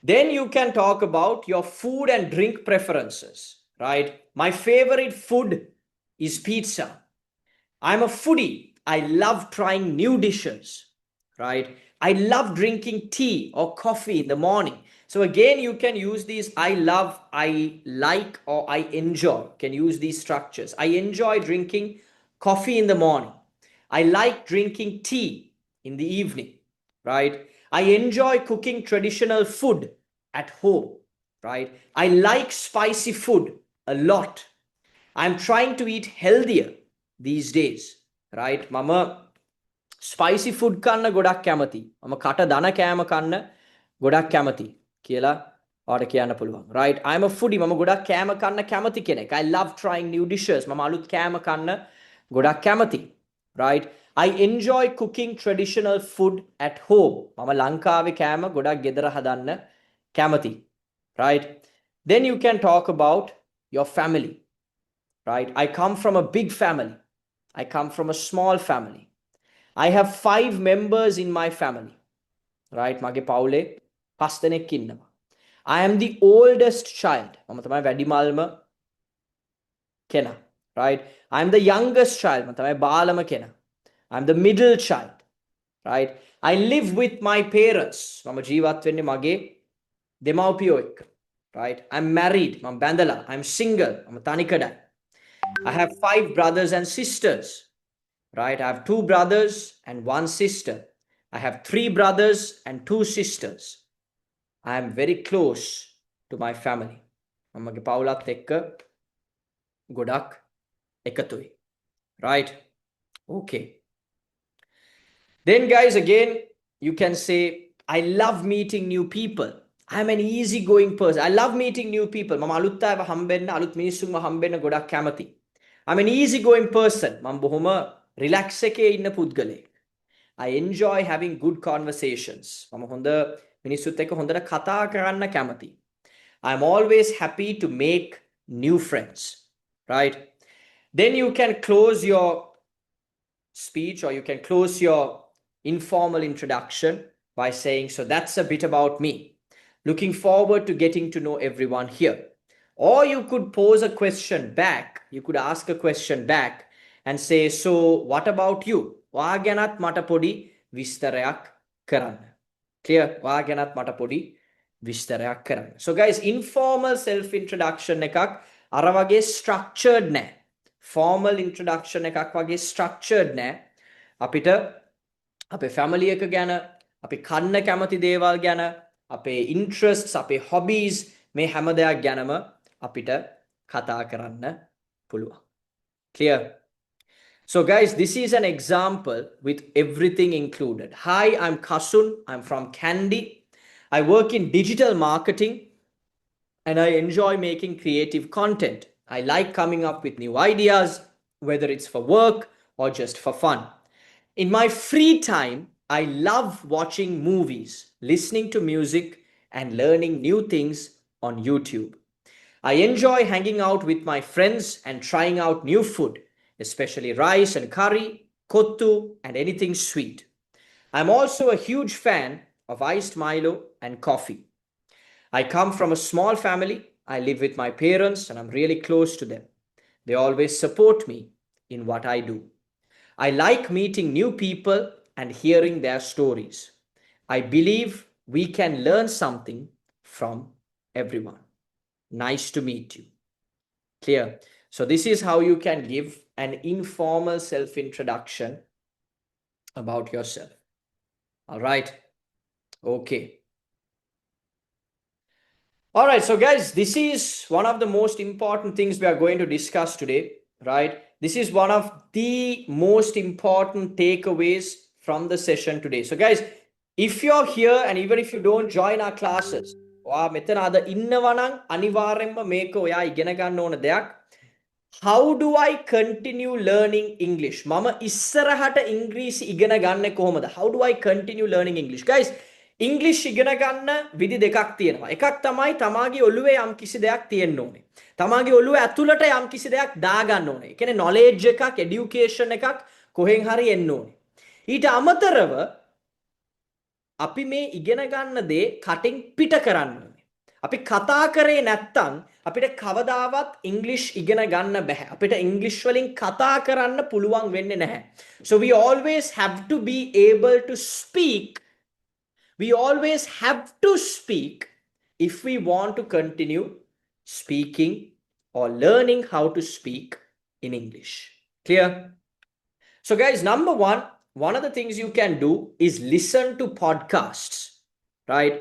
Then you can talk about your food and drink preferences, right? My favorite food is pizza. I'm a foodie. I love trying new dishes, right? I love drinking tea or coffee in the morning. So again, you can use these I love, I like, or I enjoy. You can use these structures. I enjoy drinking coffee in the morning. I like drinking tea in the evening, right? I enjoy cooking traditional food at home, right? I like spicy food a lot. I'm trying to eat healthier these days, right? මම spicy food කන්න ගොඩක් කැමති. මම කට දන කෑම කන්න ගොඩක් කැමති කියලා ඔයාලට කියන්න පුළුවන්, right? I'm a foodie. මම ගොඩක් කෑම කන්න කැමති කෙනෙක්. I love trying new dishes. මම අලුත් කෑම කන්න ගොඩක් කැමති, right? I enjoy cooking traditional food at home. මම ලංකාවේ කෑම ගොඩක් ගෙදර හදන්න කැමති, right? Then you can talk about your family, right? I come from a big family. I come from a small family. I have 5 members in my family, right? මගේ පවුලේ 5 දෙනෙක් ඉන්නවා. I am the oldest child. මම තමයි වැඩිමල්ම කෙනා, right? I am the youngest child. මම තමයි බාලම කෙනා. I'm the middle child, right? I live with my parents. මම ජීවත් වෙන්නේ මගේ දෙමව්පියෝ එක්ක, right? I'm married. මම බැඳලා. I'm single. මම තනිකඩයි. I have 5 brothers and sisters, right? I have 2 brothers and 1 sister. I have 3 brothers and 2 sisters. I am very close to my family. මමගේ පවුලත් එක්ක ගොඩක් එකතුයි. Right? Okay. Then guys, again, you can say, I love meeting new people. I'm an easygoing person. I love meeting new people. මම අලුත් අයව හම්බෙන්න, අලුත් මිනිස්සුන්ව හම්බෙන්න ගොඩක් කැමතියි. I'm an easygoing person. මම බොහොම relax එකේ ඉන්න පුද්ගලයෙක්. I enjoy having good conversations. මම හොඳ මිනිස්සුත් එක්ක හොඳට කතා කරන්න කැමතියි. I'm always happy to make new friends. Right? Then you can close your speech, or you can close your informal introduction by saying, so that's a bit about me. Looking forward to getting to know everyone here. Or you could pose a question back. You could ask a question back and say, so what about you? ඔයා ගැනත් මට පොඩි විස්තරයක් කරන්න. Clear? ඔයා ගැනත් මට පොඩි විස්තරයක් කරන්න. So guys, informal self introduction එකක් අර වගේ structured නැහැ. Formal introduction එකක් වගේ structured නැහැ. අපිට අපේ family එක ගැන, අපි කන්න කැමති දේවල් ගැන, අපේ interests, අපේ hobbies, මේ හැම දෙයක් ගැනම අපිට කතා කරන්න පුළුවන්. Clear? So guys, this is an example with everything included. Hi, I'm Kasun. I'm from Kandy. I work in digital marketing and I enjoy making creative content. I like coming up with new ideas, whether it's for work or just for fun. In my free time, I love watching movies, listening to music, and learning new things on YouTube. I enjoy hanging out with my friends and trying out new food, especially rice and curry, kottu, and anything sweet. I'm also a huge fan of iced Milo and coffee. I come from a small family. I live with my parents and I'm really close to them. They always support me in what I do. I like meeting new people and hearing their stories. I believe we can learn something from everyone. Nice to meet you. Clear? So this is how you can give an informal self-introduction about yourself. All right. Okay. All right. So guys, this is one of the most important things we are going to discuss today, right? This is one of the most important takeaways from the session today. So guys, if you're here and even if you don't join our classes, මෙතන අද ඉන්නවා නම් අනිවාර්යෙන්ම මේක ඔයා ඉගෙන ගන්න ඕන දෙයක්. How do I continue learning English? මම ඉස්සරහට ඉංග්‍රීසි ඉගෙන ගන්නේ කොහොමද? How do I continue learning English? Guys, English ඉගෙන ගන්න විදි දෙකක් තියෙනවා. එකක් තමයි තමාගේ ඔළුවේ යම් කිසි දෙයක් තියෙන්න ඕනේ. තමාගේ ඔළුව ඇතුළට යම් කිසි දෙයක් දාගන්න ඕනේ. ඒ කියන්නේ knowledge එකක්, education එකක් කොහෙන් හරි එන්න ඕනේ. ඊට අමතරව අපි මේ ඉගෙන ගන්න දේ කටින් පිට කරන්න ඕනේ. අපි කතා කරේ නැත්තම් අපිට කවදාවත් English ඉගෙන ගන්න බෑ. අපිට English වලින් කතා කරන්න පුළුවන් වෙන්නේ නැහැ. So we always have to be able to speak. We always have to speak if we want to continue speaking or learning how to speak in English. Clear? So guys, number one of the things you can do is listen to podcasts, right?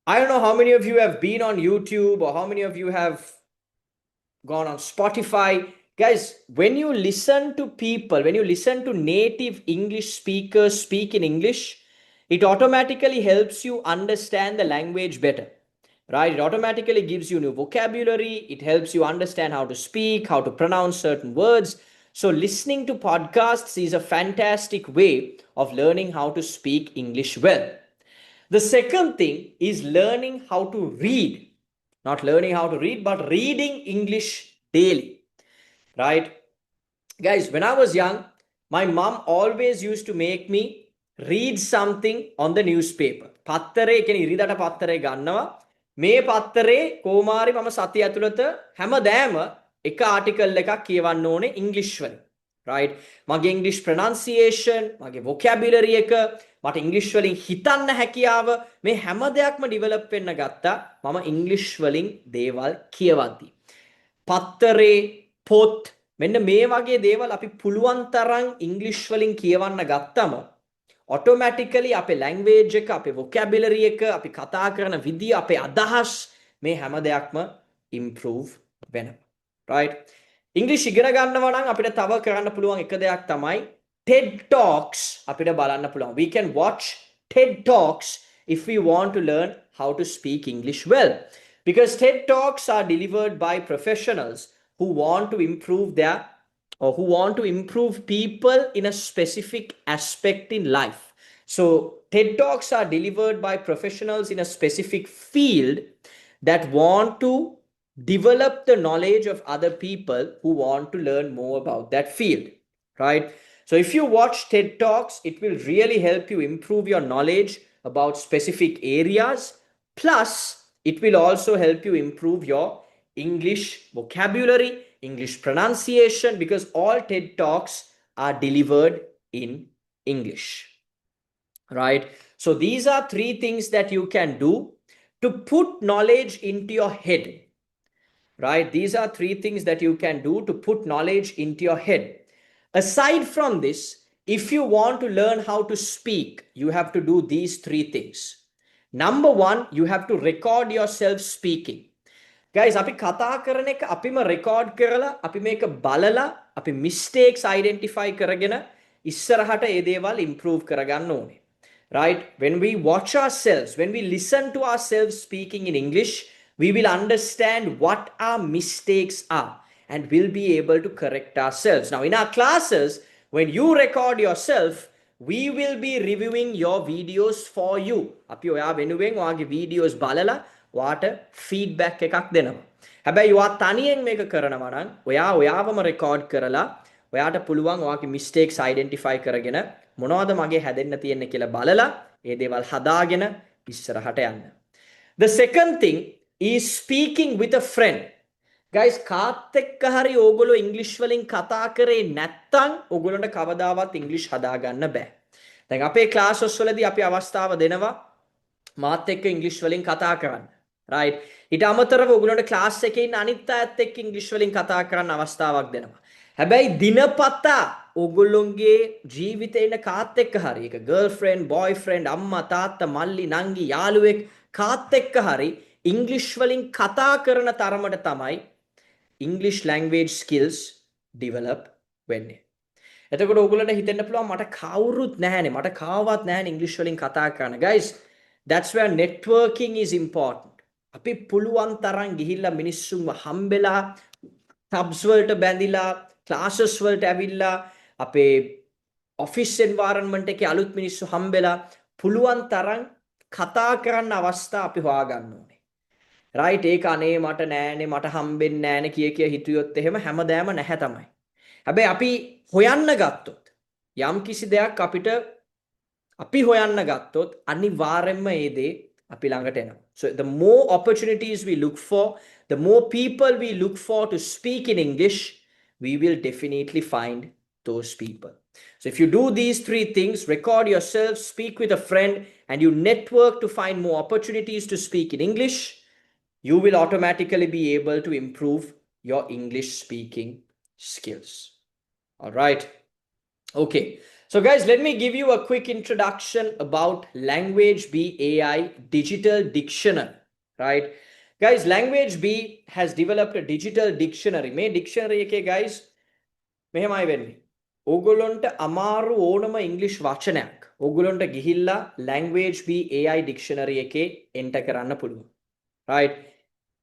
I don't know how many of you have been on YouTube or how many of you have gone on Spotify. Guys, when you listen to people, when you listen to native English speakers speak in English, it automatically helps you understand the language better, right? It automatically gives you new vocabulary. It helps you understand how to speak, how to pronounce certain words. So listening to podcasts is a fantastic way of learning how to speak English well. The second thing is learning how to read. Not learning how to read, but reading English daily, right? Guys, when I was young, my mom always used to make me read something on the newspaper. පත්තරේ කියන්නේ ඉරිදට පත්තරේ ගන්නවා. මේ පත්තරේ කොමාරි මම සතිය ඇතුළත හැමදාම එක ආටිකල් එකක් කියවන්න ඕනේ ඉංග්‍රීසි වලින්. right? මගේ ඉංග්‍රීසි pronunciation, මගේ vocabulary එක, මට ඉංග්‍රීසි වලින් හිතන්න හැකියාව මේ හැම දෙයක්ම develop වෙන්න ගත්තා මම ඉංග්‍රීසි වලින් දේවල් කියවද්දී. පත්තරේ, පොත් මෙන්න මේ වගේ දේවල් අපි පුළුවන් තරම් ඉංග්‍රීසි වලින් කියවන්න ගත්තම automatically අපේ language එක, අපේ vocabulary එක, අපි කතා කරන විදිය, අපේ අදහස් මේ හැම දෙයක්ම improve වෙනවා. Right? English ඉගෙන ගන්නවා නම් අපිට තව කරන්න පුළුවන් එක දෙයක් තමයි TED Talks අපිට බලන්න පුළුවන්. We can watch TED Talks if we want to learn how to speak English well. Because TED Talks are delivered by professionals who want to improve their or who want to improve people in a specific aspect in life. So TED Talks are delivered by professionals in a specific field that want to develop the knowledge of other people who want to learn more about that field, right? So if you watch TED Talks, it will really help you improve your knowledge about specific areas. Plus, it will also help you improve your English vocabulary, English pronunciation, because all TED Talks are delivered in English, right? So these are 3 things that you can do to put knowledge into your head, right? These are 3 things that you can do to put knowledge into your head. Aside from this, if you want to learn how to speak, you have to do these 3 things. Number 1, you have to record yourself speaking. Guys, අපි කතා කරන එක අපිම record කරලා අපි මේක බලලා අපි mistakes identify කරගෙන ඉස්සරහට ඒ දේවල් improve කරගන්න ඕනේ. Right? When we watch ourselves, when we listen to ourselves speaking in English, we will understand what our mistakes are and will be able to correct ourselves. Now, in our classes, when you record yourself, we will be reviewing your videos for you. අපි ඔයා වෙනුවෙන් ඔයාගේ videos බලලා ඔයාට feedback එකක් දෙනවා. හැබැයි ඔයා තනියෙන් මේක කරනවා නම් ඔයාවම record කරලා ඔයාට පුළුවන් ඔයාගේ mistakes identify කරගෙන මොනවද මගේ හැදෙන්න තියෙන්නේ කියලා බලලා ඒ දේවල් හදාගෙන ඉස්සරහට යන්න. The second thing is speaking with a friend. Guys, කාත් එක්ක හරි ඕගොල්ලෝ ඉංග්‍රීසි වලින් කතා කරේ නැත්නම් ඕගොල්ලන්ට කවදාවත් ඉංග්‍රීසි හදාගන්න බෑ. දැන් අපේ ක්ලාසස් වලදී අපි අවස්ථාව දෙනවා මාත් එක්ක ඉංග්‍රීසි වලින් කතා කරන්න. right? ඊට අමතරව ඕගොල්ලන්ට ක්ලාස් එකේ ඉන්න අනිත් අයත් එක්ක ඉංග්‍රීසි වලින් කතා කරන්න අවස්ථාවක් දෙනවා. හැබැයි දිනපතා ඕගොල්ලොන්ගේ ජීවිතේ ඉන්න කාත් එක්ක හරි ඒක girlfriend, boyfriend, අම්මා, තාත්තා, මල්ලි, නංගි, යාළුවෙක් කාත් එක්ක හරි ඉංග්‍රීසි වලින් කතා කරන තරමට තමයි English language skills develop වෙන්නේ. එතකොට ඕගොල්ලන්ට හිතෙන්න පුළුවන් මට කවුරුත් නැහැනේ, මට කාවත් නැහැනේ ඉංග්‍රීසි වලින් කතා කරන්න. Guys, that's where networking is important. අපි පුළුවන් තරම් ගිහිල්ලා මිනිස්සුන්ව හම්බෙලා tabs වලට බැඳිලා classes වලට ඇවිල්ලා අපේ office environment එකේ අලුත් මිනිස්සු හම්බෙලා පුළුවන් තරම් කතා කරන්න අවස්ථා අපි හොයාගන්න ඕනේ. right? ඒක අනේ මට නෑනේ, මට හම්බෙන්නේ නෑනේ කිය හිතුවොත් එහෙම හැමදාම නැහැ තමයි. හැබැයි අපි හොයන්න ගත්තොත් යම් කිසි දෙයක් අපිට අපි හොයන්න ගත්තොත් අනිවාර්යෙන්ම ඒ දේ අපි ළඟට එනවා. So the more opportunities we look for, the more people we look for to speak in English, we will definitely find those people. So if you do these 3 things, record yourself, speak with a friend, and you network to find more opportunities to speak in English, you will automatically be able to improve your English speaking skills. All right. Okay. So guys, let me give you a quick introduction about Language Bee AI Digital Dictionary, right? Guys, Language Bee has developed a digital dictionary. මේ dictionary එකේ guys මෙහෙමයි වෙන්නේ. ඕගොල්ලන්ට අමාරු ඕනම ඉංග්‍රීසි වචනයක් ඕගොල්ලන්ට ගිහිල්ලා Language Bee AI Dictionary එකේ enter කරන්න පුළුවන්. Right?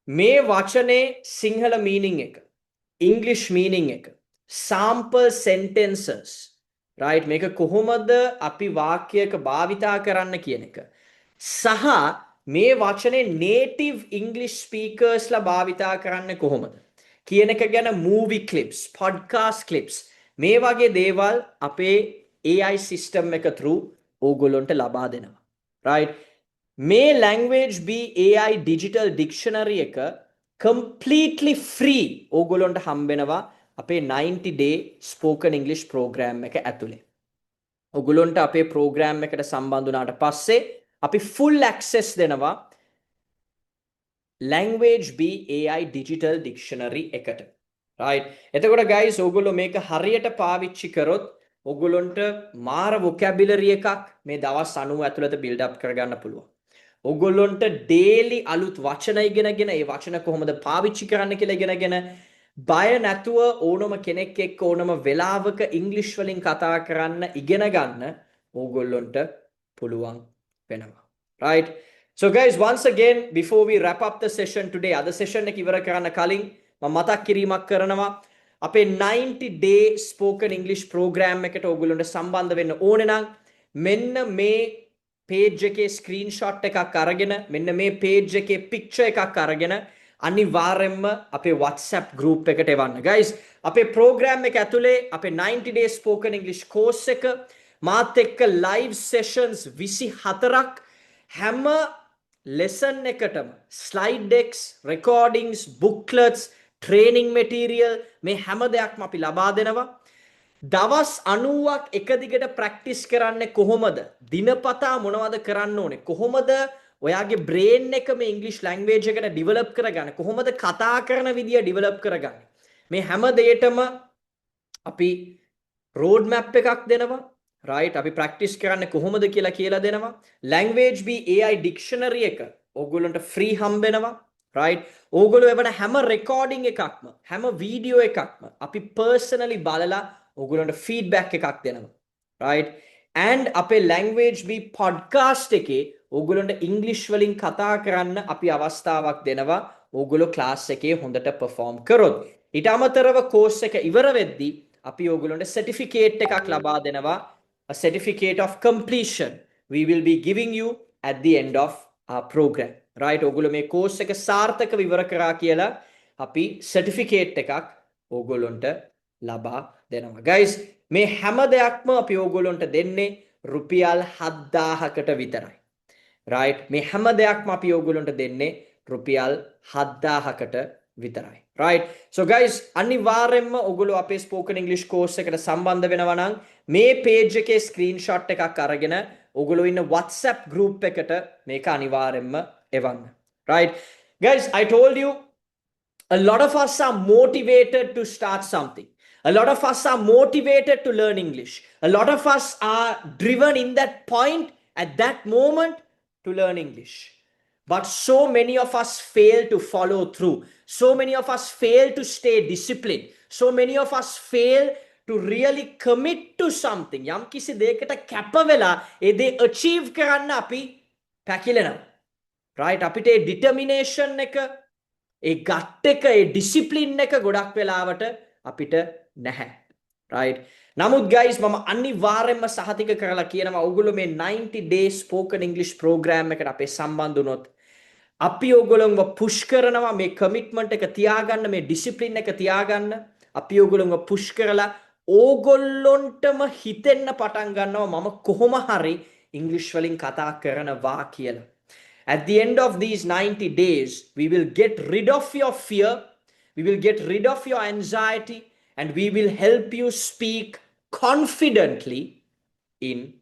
මේ වචනේ සිංහල meaning එක, English meaning එක, sample sentences, right? මේක කොහොමද අපි වාක්‍යයක භාවිතා කරන්න කියන එක සහ මේ වචනේ native English speakers ලා භාවිතා කරන්න කොහොමද කියන එක ගැන movie clips, podcast clips මේ වගේ දේවල් අපේ AI system එක through ඕගොල්ලන්ට ලබා දෙනවා. right? මේ Language Bee AI Digital Dictionary එක completely free ඕගොල්ලන්ට හම්බෙනවා අපේ 90-day spoken English program එක ඇතුලේ. ඔගොල්ලන්ට අපේ program එකට සම්බන්ධ වුණාට පස්සේ අපි full access දෙනවා Language Bee AI Digital Dictionary එකට. right? එතකොට guys ඕගොල්ලෝ මේක හරියට පාවිච්චි කරොත් ඕගොල්ලන්ට මාර vocabulary එකක් මේ දවස් 90 ඇතුළත build up කරගන්න පුළුවන්. ඔගොල්ලොන්ට daily අලුත් වචන ඉගෙනගෙන ඒ වචන කොහොමද පාවිච්චි කරන්න කියලා ඉගෙනගෙන බය නැතුව ඕනම කෙනෙක් එක්ක ඕනම වෙලාවක ඉංග්‍රීසි වලින් කතා කරන්න ඉගෙන ගන්න ඕගොල්ලොන්ට පුළුවන් වෙනවා. Right? So guys, once again, before we wrap up the session today, අද session එක ඉවර කරන්න කලින් මම මතක් කිරීමක් කරනවා. අපේ 90 day spoken English program එකට ඕගොල්ලොන්ට සම්බන්ධ වෙන්න ඕනේ නම් මෙන්න මේ page එකේ screenshot එකක් අරගෙන මෙන්න මේ page එකේ picture එකක් අරගෙන අනිවාර්යෙන්ම අපේ WhatsApp group එකට එවන්න. guys, අපේ program එක ඇතුලේ අපේ 90 day spoken English course එක මාත් එක්ක live sessions 24ක් හැම lesson එකටම slide decks, recordings, booklets, training material මේ හැම දෙයක්ම අපි ලබා දෙනවා. දවස් 90ක් එක දිගට ප්‍රැක්ටිස් කරන්නේ කොහොමද? දිනපතා මොනවද කරන්න ඕනේ? කොහොමද ඔයාගේ brain එක මේ English language එකට develop කරගන්නේ? කොහොමද කතා කරන විදිය develop කරගන්නේ? මේ හැම දෙයකටම අපි road map එකක් දෙනවා. right? අපි ප්‍රැක්ටිස් කරන්නේ කොහොමද කියලා දෙනවා. language be AI dictionary එක ඕගොල්ලන්ට free හම්බෙනවා. right? ඕගොල්ලෝ එවන හැම recording එකක්ම හැම video එකක්ම අපි personally බලලා ඕගොල්ලන්ට feedback එකක් දෙනවා. right? and අපේ language be podcast එකේ ඕගොල්ලන්ට English වලින් කතා කරන්න අපි අවස්ථාවක් දෙනවා. ඕගොල්ලෝ class එකේ හොඳට perform කරොත්. ඊට අමතරව course එක ඉවර වෙද්දී අපි ඕගොල්ලන්ට certificate එකක් ලබා දෙනවා. a certificate of completion we will be giving you at the end of our program. right? ඕගොල්ලෝ මේ course එක සාර්ථකව ඉවර කරා කියලා අපි certificate එකක් ඕගොල්ලන්ට ලබා දෙනවා. guys, මේ හැම දෙයක්ම අපි ඕගොල්ලන්ට දෙන්නේ රුපියල් 7000කට විතරයි. right? මේ හැම දෙයක්ම අපි ඕගොල්ලන්ට දෙන්නේ රුපියල් 7000කට විතරයි. right? so guys, අනිවාර්යෙන්ම ඕගොල්ලෝ අපේ spoken English course එකට සම්බන්ධ වෙනවා නම් මේ page එකේ screenshot එකක් අරගෙන ඕගොල්ලෝ ඉන්න WhatsApp group එකට මේක අනිවාර්යෙන්ම එවන්න. right? guys, I told you a lot of us are motivated to start something. A lot of us are motivated to learn English. A lot of us are driven in that point at that moment to learn English. But so many of us fail to follow through. So many of us fail to stay disciplined. So many of us fail to really commit to something. යම් කිසි දෙයකට කැප වෙලා ඒ දේ achieve කරන්න අපි පැකිලෙනවා. right? අපිට ඒ determination එක, ඒ gut එක, ඒ discipline එක ගොඩක් වෙලාවට අපිට නැහැ. right? නමුත් guys, මම අනිවාර්යෙන්ම සහතික කරලා කියනවා ඔයගොල්ලෝ මේ 90 day spoken English program එකට අපේ සම්බන්ධ වුණොත් අපි ඔයගොල්ලෝව push කරනවා මේ commitment එක තියාගන්න, මේ discipline එක තියාගන්න. අපි ඔයගොල්ලෝව push කරලා ඕගොල්ලොන්ටම හිතෙන්න පටන් ගන්නවා මම කොහොම හරි English වලින් කතා කරනවා කියලා. At the end of these 90 days, we will get rid of your fear, we will get rid of your anxiety, and we will help you speak confidently in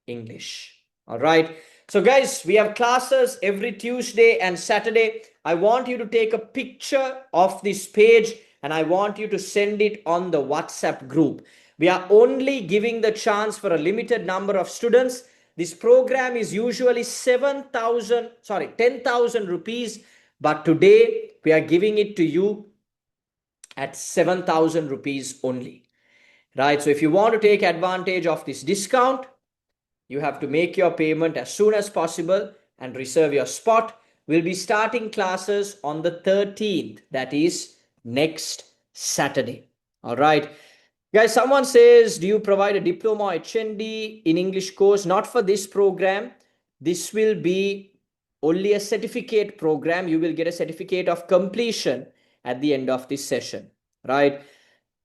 English. All right. So guys, we have classes every Tuesday and Saturday. I want you to take a picture of this page and I want you to send it on the WhatsApp group. We are only giving the chance for a limited number of students. This program is usually 10,000 rupees, but today we are giving it to you at 7,000 rupees only. Right? So if you want to take advantage of this discount, you have to make your payment as soon as possible and reserve your spot. We'll be starting classes on the 13th, that is next Saturday. All right. Guys, someone says, do you provide a diploma or HND in English course? Not for this program. This will be only a certificate program. You will get a certificate of completion at the end of this session. Right?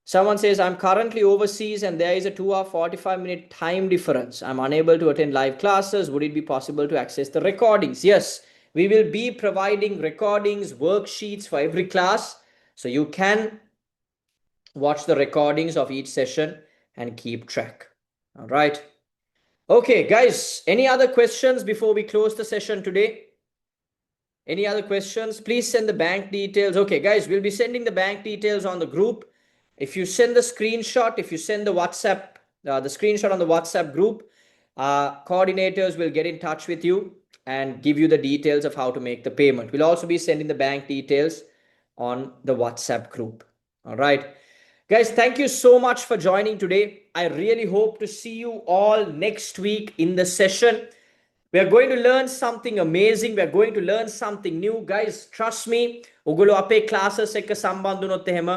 Someone says, I'm currently overseas and there is a 2 hour 45-minute time difference. I'm unable to attend live classes. Would it be possible to access the recordings? Yes, we will be providing recordings, worksheets for every class. So you can watch the recordings of each session and keep track. All right. Okay, guys, any other questions before we close the session today? Any other questions? Please send the bank details. Okay, guys, we'll be sending the bank details on the group. If you send the screenshot, if you send the WhatsApp, the screenshot on the WhatsApp group, coordinators will get in touch with you and give you the details of how to make the payment. We'll also be sending the bank details on the WhatsApp group. All right. Guys, thank you so much for joining today. I really hope to see you all next week in the session. We are going to learn something amazing. We are going to learn something new. Guys, trust me. ඔගොල්ලෝ අපේ classes එක සම්බන්ධ වුණොත් එහෙම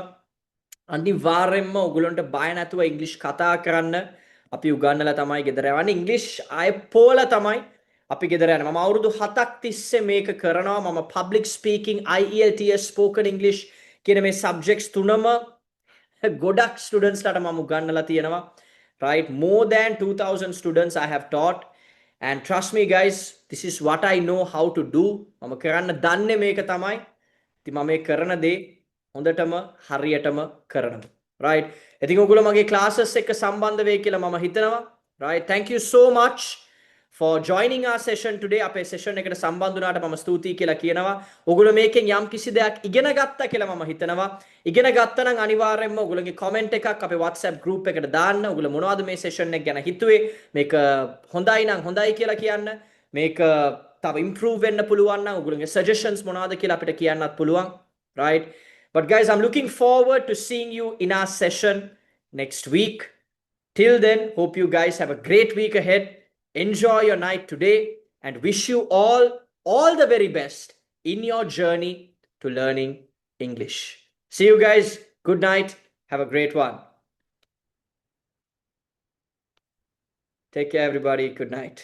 අනිවාර්යෙන්ම ඔගොල්ලන්ට බය නැතුව ඉංග්‍රීසි කතා කරන්න අපි උගන්වලා තමයි ගෙදර යවන්නේ. ඉංග්‍රීසි ආය පොල තමයි අපි ගෙදර යන්නේ. මම අවුරුදු 7ක් තිස්සේ මේක කරනවා. මම public speaking, IELTS, spoken English කියන මේ subjects තුනම ගොඩක් students ලට මම උගන්වලා තියෙනවා. Right? More than 2000 students I have taught. And trust me guys, this is what I know how to do. මම කරන්න දන්නේ මේක තමයි. ඉතින් මම මේ කරන දේ හොඳටම හරියටම කරනවා. Right? ඉතින් ඔයගොල්ලෝ මගේ classes එක්ක සම්බන්ධ වෙයි කියලා මම හිතනවා. Right? Thank you so much for joining our session today. අපේ session එකට සම්බන්ධ වුණාට මම ස්තුතියි කියලා කියනවා. ඔයගොල්ලෝ මේකෙන් යම් කිසි දෙයක් ඉගෙන ගත්තා කියලා මම හිතනවා. ඉගෙන ගත්තා නම් අනිවාර්යයෙන්ම ඔයගොල්ලෝගේ comment එකක් අපේ WhatsApp group එකට දාන්න. ඔයගොල්ලෝ මොනවද මේ session එක ගැන හිතුවේ? මේක හොඳයි නම් හොඳයි කියලා කියන්න. මේක තව improve වෙන්න පුළුවන් නම් ඔයගොල්ලෝගේ suggestions මොනවද කියලා අපිට කියන්නත් පුළුවන්. Right? But guys, I'm looking forward to seeing you in our session next week. Till then, hope you guys have a great week ahead. Enjoy your night today and wish you all the very best in your journey to learning English. See you guys. Good night. Have a great one. Take care, everybody. Good night.